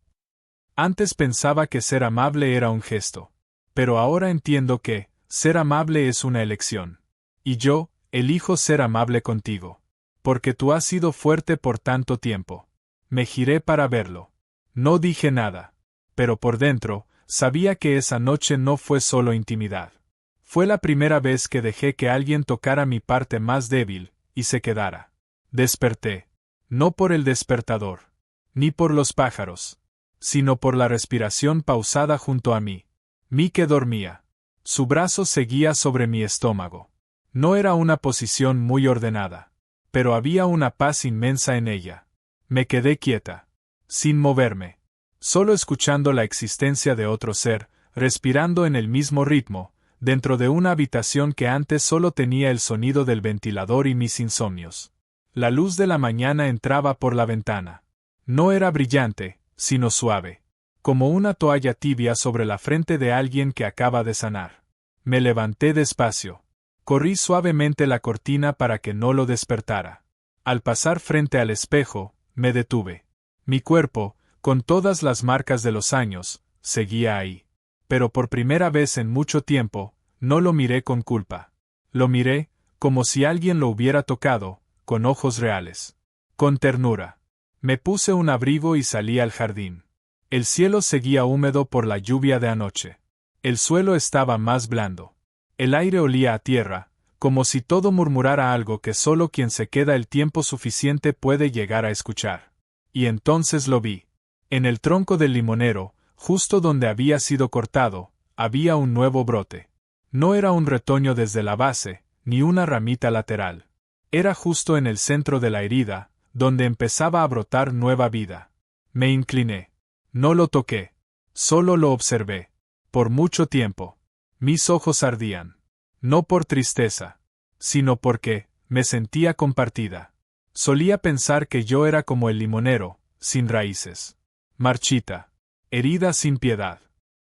Antes pensaba que ser amable era un gesto. Pero ahora entiendo que, ser amable es una elección. Y yo, elijo ser amable contigo. Porque tú has sido fuerte por tanto tiempo. Me giré para verlo. No dije nada. Pero por dentro, sabía que esa noche no fue solo intimidad. Fue la primera vez que dejé que alguien tocara mi parte más débil, y se quedara. Desperté. No por el despertador. Ni por los pájaros. Sino por la respiración pausada junto a mí. Mike dormía. Su brazo seguía sobre mi estómago. No era una posición muy ordenada. Pero había una paz inmensa en ella. Me quedé quieta. Sin moverme. Solo escuchando la existencia de otro ser, respirando en el mismo ritmo, dentro de una habitación que antes solo tenía el sonido del ventilador y mis insomnios. La luz de la mañana entraba por la ventana. No era brillante, sino suave. Como una toalla tibia sobre la frente de alguien que acaba de sanar. Me levanté despacio. Corrí suavemente la cortina para que no lo despertara. Al pasar frente al espejo, me detuve. Mi cuerpo, con todas las marcas de los años, seguía ahí. Pero por primera vez en mucho tiempo, no lo miré con culpa. Lo miré, como si alguien lo hubiera tocado, con ojos reales. Con ternura. Me puse un abrigo y salí al jardín. El cielo seguía húmedo por la lluvia de anoche. El suelo estaba más blando. El aire olía a tierra, como si todo murmurara algo que solo quien se queda el tiempo suficiente puede llegar a escuchar. Y entonces lo vi. En el tronco del limonero, justo donde había sido cortado, había un nuevo brote. No era un retoño desde la base, ni una ramita lateral. Era justo en el centro de la herida, donde empezaba a brotar nueva vida. Me incliné. No lo toqué. Solo lo observé. Por mucho tiempo. Mis ojos ardían. No por tristeza, sino porque me sentía compartida. Solía pensar que yo era como el limonero, sin raíces. Marchita. Herida sin piedad.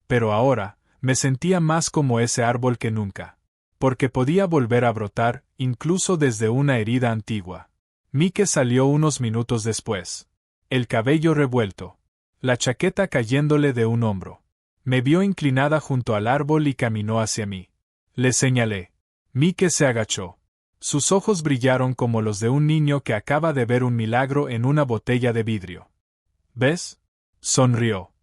Pero ahora, me sentía más como ese árbol que nunca. Porque podía volver a brotar, incluso desde una herida antigua. Mike salió unos minutos después. El cabello revuelto. La chaqueta cayéndole de un hombro. Me vio inclinada junto al árbol y caminó hacia mí. Le señalé. Mike se agachó. Sus ojos brillaron como los de un niño que acaba de ver un milagro en una botella de vidrio. ¿Ves? Sonrió.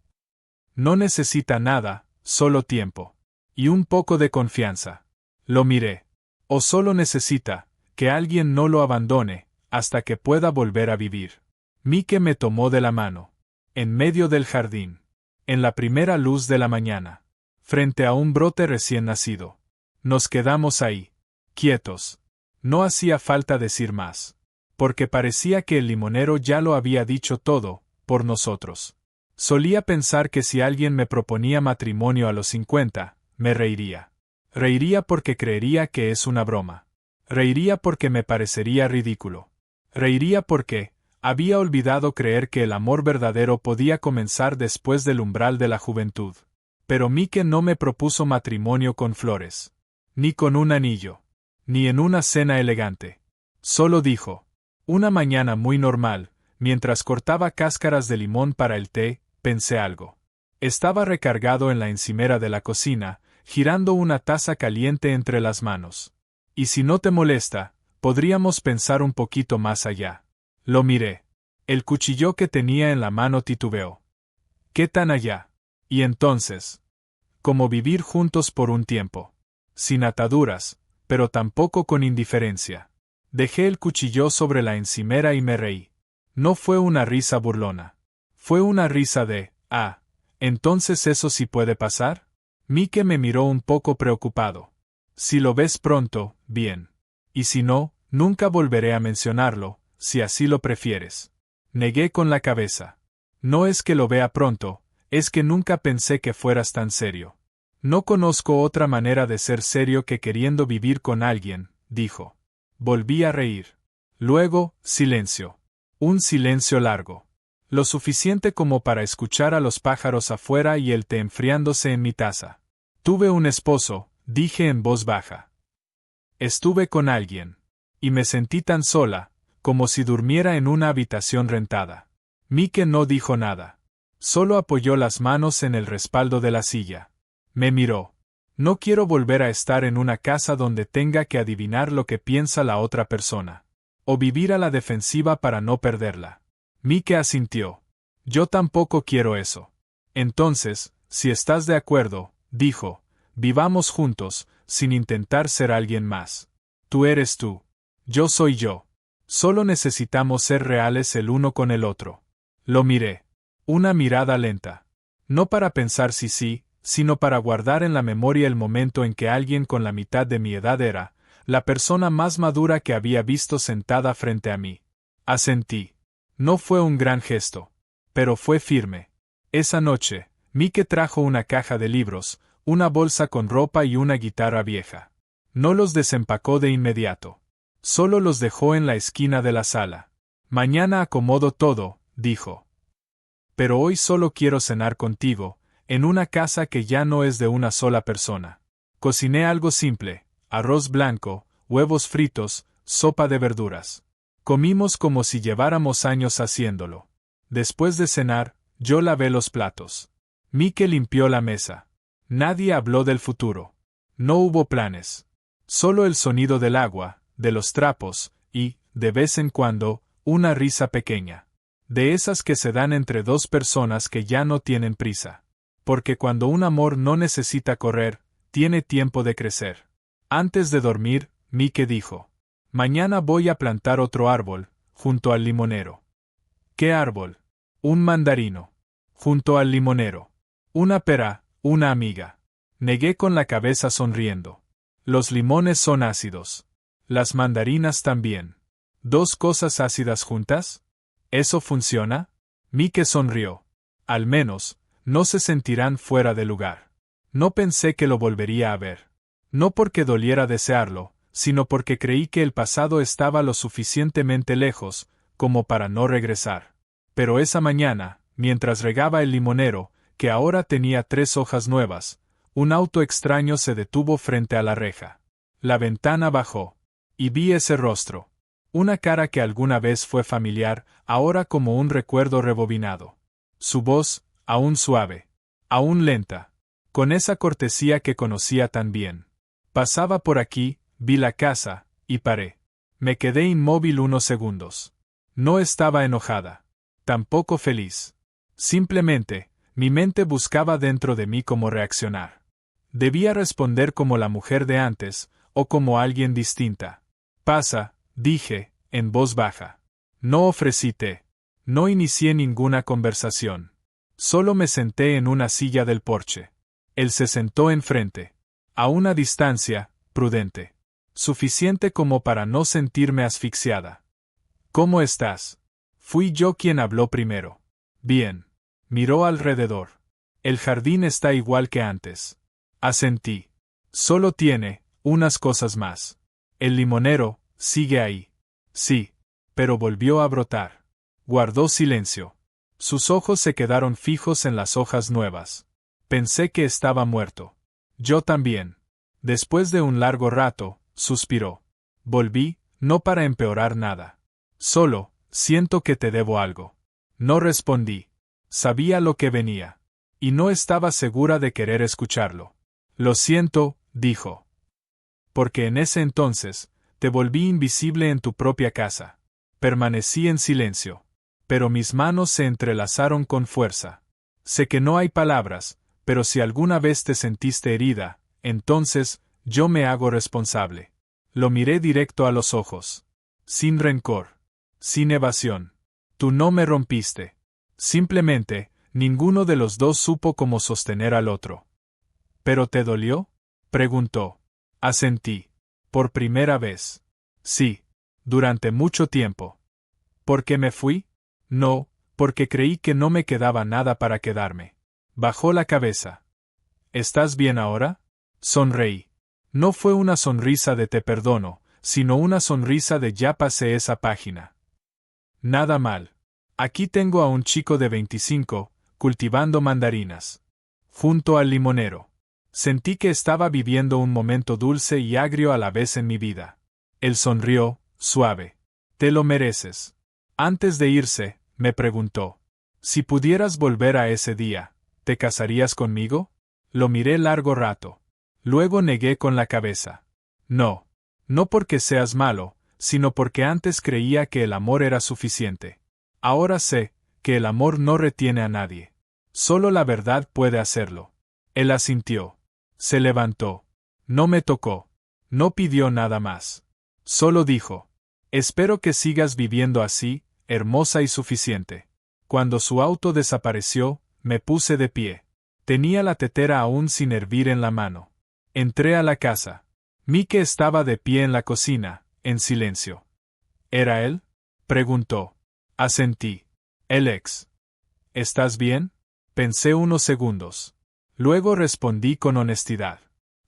No necesita nada, solo tiempo. Y un poco de confianza. Lo miré. O solo necesita que alguien no lo abandone, hasta que pueda volver a vivir. Mike me tomó de la mano. En medio del jardín. En la primera luz de la mañana. Frente a un brote recién nacido. Nos quedamos ahí. Quietos. No hacía falta decir más. Porque parecía que el limonero ya lo había dicho todo, por nosotros. Solía pensar que si alguien me proponía matrimonio a los 50, me reiría. Reiría porque creería que es una broma. Reiría porque me parecería ridículo. Reiría porque había olvidado creer que el amor verdadero podía comenzar después del umbral de la juventud. Pero Mike no me propuso matrimonio con flores. Ni con un anillo. Ni en una cena elegante. Solo dijo. Una mañana muy normal, mientras cortaba cáscaras de limón para el té, pensé algo. Estaba recargado en la encimera de la cocina, girando una taza caliente entre las manos. Y si no te molesta, podríamos pensar un poquito más allá. Lo miré. El cuchillo que tenía en la mano titubeó. ¿Qué tan allá? Y entonces. Como vivir juntos por un tiempo. Sin ataduras, pero tampoco con indiferencia. Dejé el cuchillo sobre la encimera y me reí. No fue una risa burlona. Fue una risa de, ¿entonces eso sí puede pasar? Mike me miró un poco preocupado. Si lo ves pronto, bien. Y si no, nunca volveré a mencionarlo, si así lo prefieres. Negué con la cabeza. No es que lo vea pronto, es que nunca pensé que fueras tan serio. No conozco otra manera de ser serio que queriendo vivir con alguien, dijo. Volví a reír. Luego, silencio. Un silencio largo. Lo suficiente como para escuchar a los pájaros afuera y el té enfriándose en mi taza. Tuve un esposo, dije en voz baja. Estuve con alguien. Y me sentí tan sola, como si durmiera en una habitación rentada. Mike no dijo nada. Solo apoyó las manos en el respaldo de la silla. Me miró. No quiero volver a estar en una casa donde tenga que adivinar lo que piensa la otra persona. O vivir a la defensiva para no perderla. Mike asintió. Yo tampoco quiero eso. Entonces, si estás de acuerdo, dijo, vivamos juntos, sin intentar ser alguien más. Tú eres tú. Yo soy yo. Solo necesitamos ser reales el uno con el otro. Lo miré. Una mirada lenta. No para pensar si sí, sino para guardar en la memoria el momento en que alguien con la mitad de mi edad era, la persona más madura que había visto sentada frente a mí. Asentí. No fue un gran gesto. Pero fue firme. Esa noche, Mike trajo una caja de libros, una bolsa con ropa y una guitarra vieja. No los desempacó de inmediato. Solo los dejó en la esquina de la sala. Mañana acomodo todo, dijo. Pero hoy solo quiero cenar contigo, en una casa que ya no es de una sola persona. Cociné algo simple, arroz blanco, huevos fritos, sopa de verduras. Comimos como si lleváramos años haciéndolo. Después de cenar, yo lavé los platos. Mike limpió la mesa. Nadie habló del futuro. No hubo planes. Solo el sonido del agua, de los trapos, y, de vez en cuando, una risa pequeña. De esas que se dan entre dos personas que ya no tienen prisa. Porque cuando un amor no necesita correr, tiene tiempo de crecer. Antes de dormir, Mike dijo. Mañana voy a plantar otro árbol, junto al limonero. ¿Qué árbol? Un mandarino. Junto al limonero. Una pera, una amiga. Negué con la cabeza sonriendo. Los limones son ácidos. Las mandarinas también. ¿Dos cosas ácidas juntas? ¿Eso funciona? Mike sonrió. Al menos, no se sentirán fuera de lugar. No pensé que lo volvería a ver. No porque doliera desearlo, sino porque creí que el pasado estaba lo suficientemente lejos, como para no regresar. Pero esa mañana, mientras regaba el limonero, que ahora tenía 3 hojas nuevas, un auto extraño se detuvo frente a la reja. La ventana bajó. Y vi ese rostro. Una cara que alguna vez fue familiar, ahora como un recuerdo rebobinado. Su voz, aún suave, aún lenta, con esa cortesía que conocía tan bien. Pasaba por aquí, vi la casa, y paré. Me quedé inmóvil unos segundos. No estaba enojada. Tampoco feliz. Simplemente, mi mente buscaba dentro de mí cómo reaccionar. Debía responder como la mujer de antes, o como alguien distinta. Pasa, dije, en voz baja. No ofrecí té. No inicié ninguna conversación. Solo me senté en una silla del porche. Él se sentó enfrente. A una distancia, prudente. Suficiente como para no sentirme asfixiada. ¿Cómo estás? Fui yo quien habló primero. Bien. Miró alrededor. El jardín está igual que antes. Asentí. Solo tiene unas cosas más. El limonero sigue ahí. Sí. Pero volvió a brotar. Guardó silencio. Sus ojos se quedaron fijos en las hojas nuevas. Pensé que estaba muerto. Yo también. Después de un largo rato, suspiró. Volví, no para empeorar nada. Solo, siento que te debo algo. No respondí. Sabía lo que venía. Y no estaba segura de querer escucharlo. Lo siento, dijo. Porque en ese entonces, te volví invisible en tu propia casa. Permanecí en silencio. Pero mis manos se entrelazaron con fuerza. Sé que no hay palabras, pero si alguna vez te sentiste herida, entonces, yo me hago responsable. Lo miré directo a los ojos. Sin rencor. Sin evasión. Tú no me rompiste. Simplemente, ninguno de los dos supo cómo sostener al otro. ¿Pero te dolió? Preguntó. Asentí. Por primera vez. Sí. Durante mucho tiempo. ¿Por qué me fui? No, porque creí que no me quedaba nada para quedarme. Bajó la cabeza. ¿Estás bien ahora? Sonreí. No fue una sonrisa de te perdono, sino una sonrisa de ya pasé esa página. Nada mal. Aquí tengo a un chico de 25, cultivando mandarinas. Junto al limonero. Sentí que estaba viviendo un momento dulce y agrio a la vez en mi vida. Él sonrió, suave. Te lo mereces. Antes de irse, me preguntó. Si pudieras volver a ese día, ¿te casarías conmigo? Lo miré largo rato. Luego negué con la cabeza. No. No porque seas malo, sino porque antes creía que el amor era suficiente. Ahora sé que el amor no retiene a nadie. Solo la verdad puede hacerlo. Él asintió. Se levantó. No me tocó. No pidió nada más. Solo dijo. Espero que sigas viviendo así, hermosa y suficiente. Cuando su auto desapareció, me puse de pie. Tenía la tetera aún sin hervir en la mano. Entré a la casa. Mike estaba de pie en la cocina, en silencio. ¿Era él? Preguntó. Asentí. El ex. ¿Estás bien? Pensé unos segundos. Luego respondí con honestidad.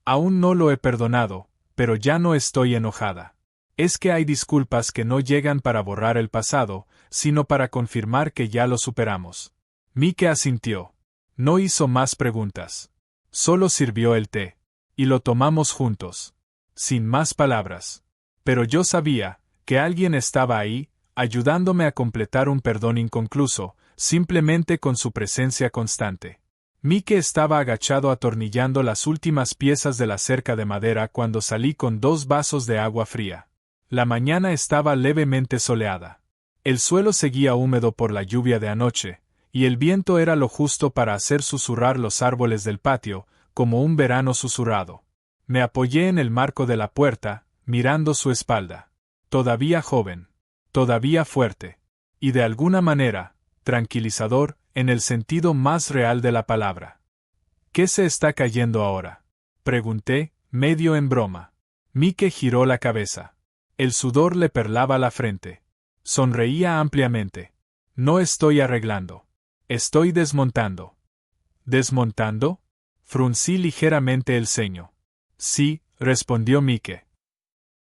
Aún no lo he perdonado, pero ya no estoy enojada. Es que hay disculpas que no llegan para borrar el pasado, sino para confirmar que ya lo superamos. Mike asintió. No hizo más preguntas. Solo sirvió el té. Y lo tomamos juntos. Sin más palabras. Pero yo sabía que alguien estaba ahí, ayudándome a completar un perdón inconcluso, simplemente con su presencia constante. Mike estaba agachado atornillando las últimas piezas de la cerca de madera cuando salí con 2 vasos de agua fría. La mañana estaba levemente soleada. El suelo seguía húmedo por la lluvia de anoche, y el viento era lo justo para hacer susurrar los árboles del patio, como un verano susurrado. Me apoyé en el marco de la puerta, mirando su espalda. Todavía joven. Todavía fuerte. Y de alguna manera, tranquilizador, en el sentido más real de la palabra. ¿Qué se está cayendo ahora? Pregunté, medio en broma. Mike giró la cabeza. El sudor le perlaba la frente. Sonreía ampliamente. No estoy arreglando. Estoy desmontando. ¿Desmontando? Fruncí ligeramente el ceño. Sí, respondió Mike.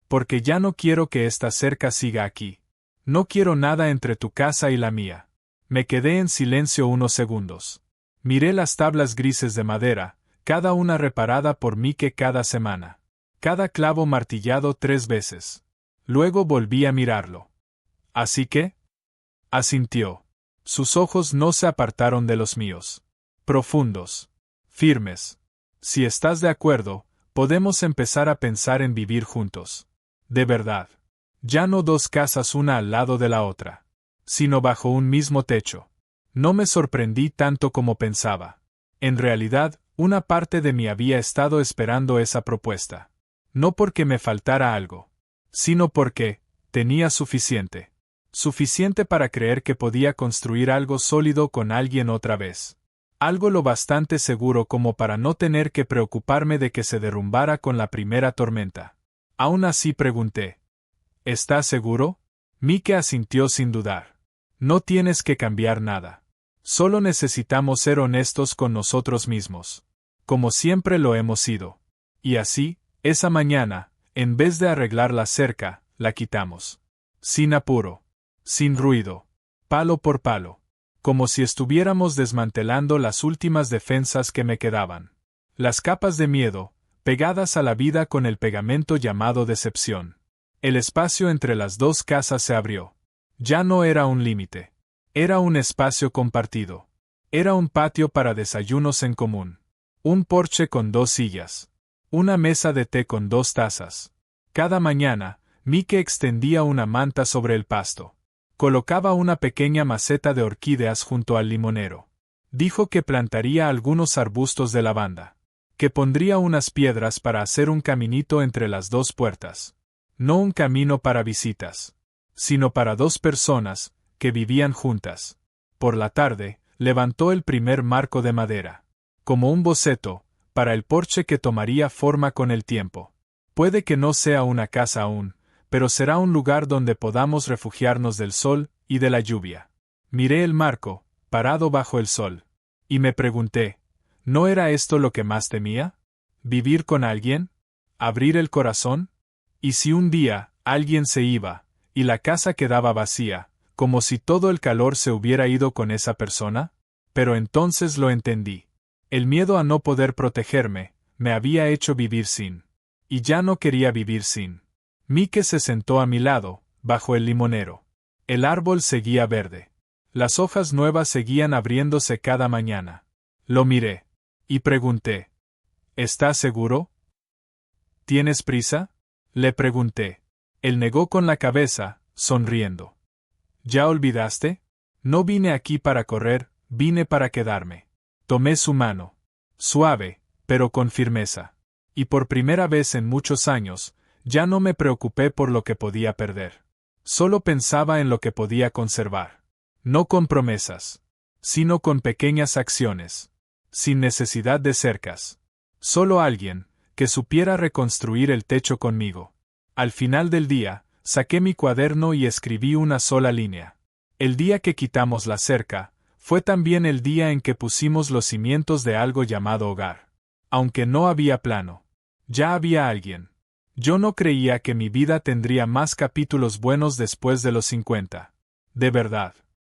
Porque ya no quiero que esta cerca siga aquí. No quiero nada entre tu casa y la mía. Me quedé en silencio unos segundos. Miré las tablas grises de madera, cada una reparada por Mike cada semana. Cada clavo martillado 3 veces. Luego volví a mirarlo. ¿Así que? Asintió. Sus ojos no se apartaron de los míos. Profundos. Firmes. Si estás de acuerdo, podemos empezar a pensar en vivir juntos. De verdad. Ya no 2 casas una al lado de la otra, sino bajo un mismo techo. No me sorprendí tanto como pensaba. En realidad, una parte de mí había estado esperando esa propuesta. No porque me faltara algo, sino porque tenía suficiente. Suficiente para creer que podía construir algo sólido con alguien otra vez. Algo lo bastante seguro como para no tener que preocuparme de que se derrumbara con la primera tormenta. Aún así pregunté. ¿Estás seguro? Mike asintió sin dudar. No tienes que cambiar nada. Solo necesitamos ser honestos con nosotros mismos. Como siempre lo hemos sido. Y así, esa mañana, en vez de arreglar la cerca, la quitamos. Sin apuro. Sin ruido. Palo por palo. Como si estuviéramos desmantelando las últimas defensas que me quedaban. Las capas de miedo, pegadas a la vida con el pegamento llamado decepción. El espacio entre las 2 casas se abrió. Ya no era un límite. Era un espacio compartido. Era un patio para desayunos en común. Un porche con 2 sillas. Una mesa de té con 2 tazas. Cada mañana, Mike extendía una manta sobre el pasto. Colocaba una pequeña maceta de orquídeas junto al limonero. Dijo que plantaría algunos arbustos de lavanda. Que pondría unas piedras para hacer un caminito entre las 2 puertas. No un camino para visitas, sino para 2 personas, que vivían juntas. Por la tarde, levantó el primer marco de madera. Como un boceto, para el porche que tomaría forma con el tiempo. Puede que no sea una casa aún, pero será un lugar donde podamos refugiarnos del sol y de la lluvia. Miré el marco, parado bajo el sol. Y me pregunté, ¿no era esto lo que más temía? ¿Vivir con alguien? ¿Abrir el corazón? ¿Y si un día, alguien se iba, y la casa quedaba vacía, como si todo el calor se hubiera ido con esa persona? Pero entonces lo entendí. El miedo a no poder protegerme, me había hecho vivir sin. Y ya no quería vivir sin. Mike se sentó a mi lado, bajo el limonero. El árbol seguía verde. Las hojas nuevas seguían abriéndose cada mañana. Lo miré. Y pregunté. ¿Estás seguro? ¿Tienes prisa? Le pregunté. Él negó con la cabeza, sonriendo. ¿Ya olvidaste? No vine aquí para correr, vine para quedarme. Tomé su mano. Suave, pero con firmeza. Y por primera vez en muchos años, ya no me preocupé por lo que podía perder. Solo pensaba en lo que podía conservar. No con promesas, sino con pequeñas acciones. Sin necesidad de cercas. Solo alguien, que supiera reconstruir el techo conmigo. Al final del día, saqué mi cuaderno y escribí una sola línea. El día que quitamos la cerca, fue también el día en que pusimos los cimientos de algo llamado hogar. Aunque no había plano. Ya había alguien. Yo no creía que mi vida tendría más capítulos buenos después de los 50. De verdad.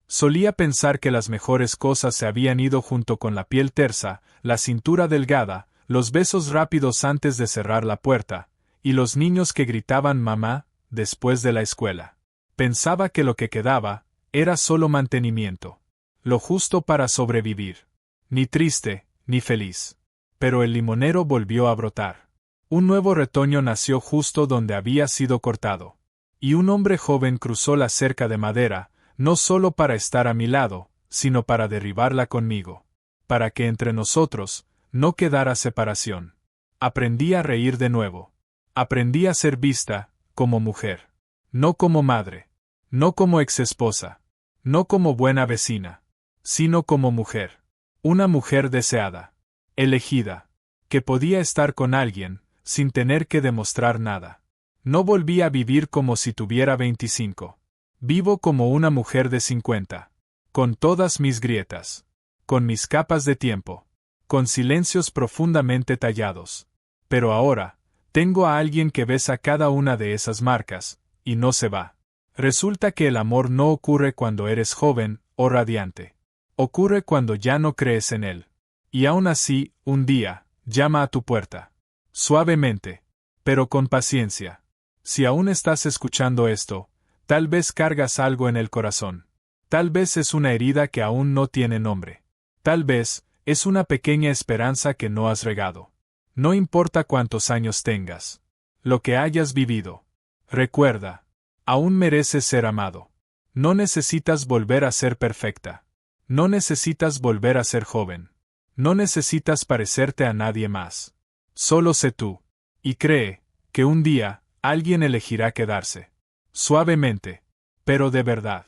Solía pensar que las mejores cosas se habían ido junto con la piel tersa, la cintura delgada, los besos rápidos antes de cerrar la puerta, y los niños que gritaban mamá, después de la escuela. Pensaba que lo que quedaba, era solo mantenimiento. Lo justo para sobrevivir. Ni triste, ni feliz. Pero el limonero volvió a brotar. Un nuevo retoño nació justo donde había sido cortado. Y un hombre joven cruzó la cerca de madera, no solo para estar a mi lado, sino para derribarla conmigo. Para que entre nosotros, no quedara separación. Aprendí a reír de nuevo. Aprendí a ser vista, como mujer. No como madre. No como exesposa. No como buena vecina. Sino como mujer. Una mujer deseada. Elegida. Que podía estar con alguien, sin tener que demostrar nada. No volví a vivir como si tuviera 25. Vivo como una mujer de 50. Con todas mis grietas. Con mis capas de tiempo. Con silencios profundamente tallados. Pero ahora, tengo a alguien que besa cada una de esas marcas, y no se va. Resulta que el amor no ocurre cuando eres joven o radiante. Ocurre cuando ya no crees en él. Y aún así, un día, llama a tu puerta. Suavemente. Pero con paciencia. Si aún estás escuchando esto, tal vez cargas algo en el corazón. Tal vez es una herida que aún no tiene nombre. Tal vez, es una pequeña esperanza que no has regado. No importa cuántos años tengas. Lo que hayas vivido. Recuerda. Aún mereces ser amado. No necesitas volver a ser perfecta. No necesitas volver a ser joven. No necesitas parecerte a nadie más. Solo sé tú. Y cree, que un día, alguien elegirá quedarse. Suavemente. Pero de verdad.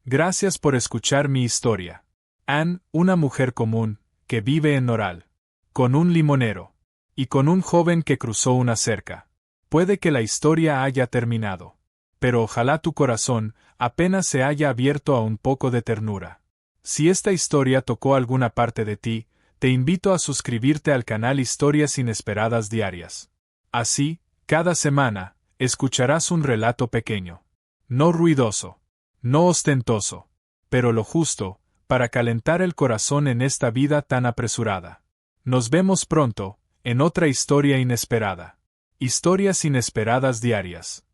Gracias por escuchar mi historia. Anne, una mujer común, que vive en Noral. Con un limonero. Y con un joven que cruzó una cerca. Puede que la historia haya terminado. Pero ojalá tu corazón apenas se haya abierto a un poco de ternura. Si esta historia tocó alguna parte de ti, te invito a suscribirte al canal Historias Inesperadas Diarias. Así, cada semana, escucharás un relato pequeño. No ruidoso. No ostentoso. Pero lo justo, para calentar el corazón en esta vida tan apresurada. Nos vemos pronto, en otra historia inesperada. Historias Inesperadas Diarias.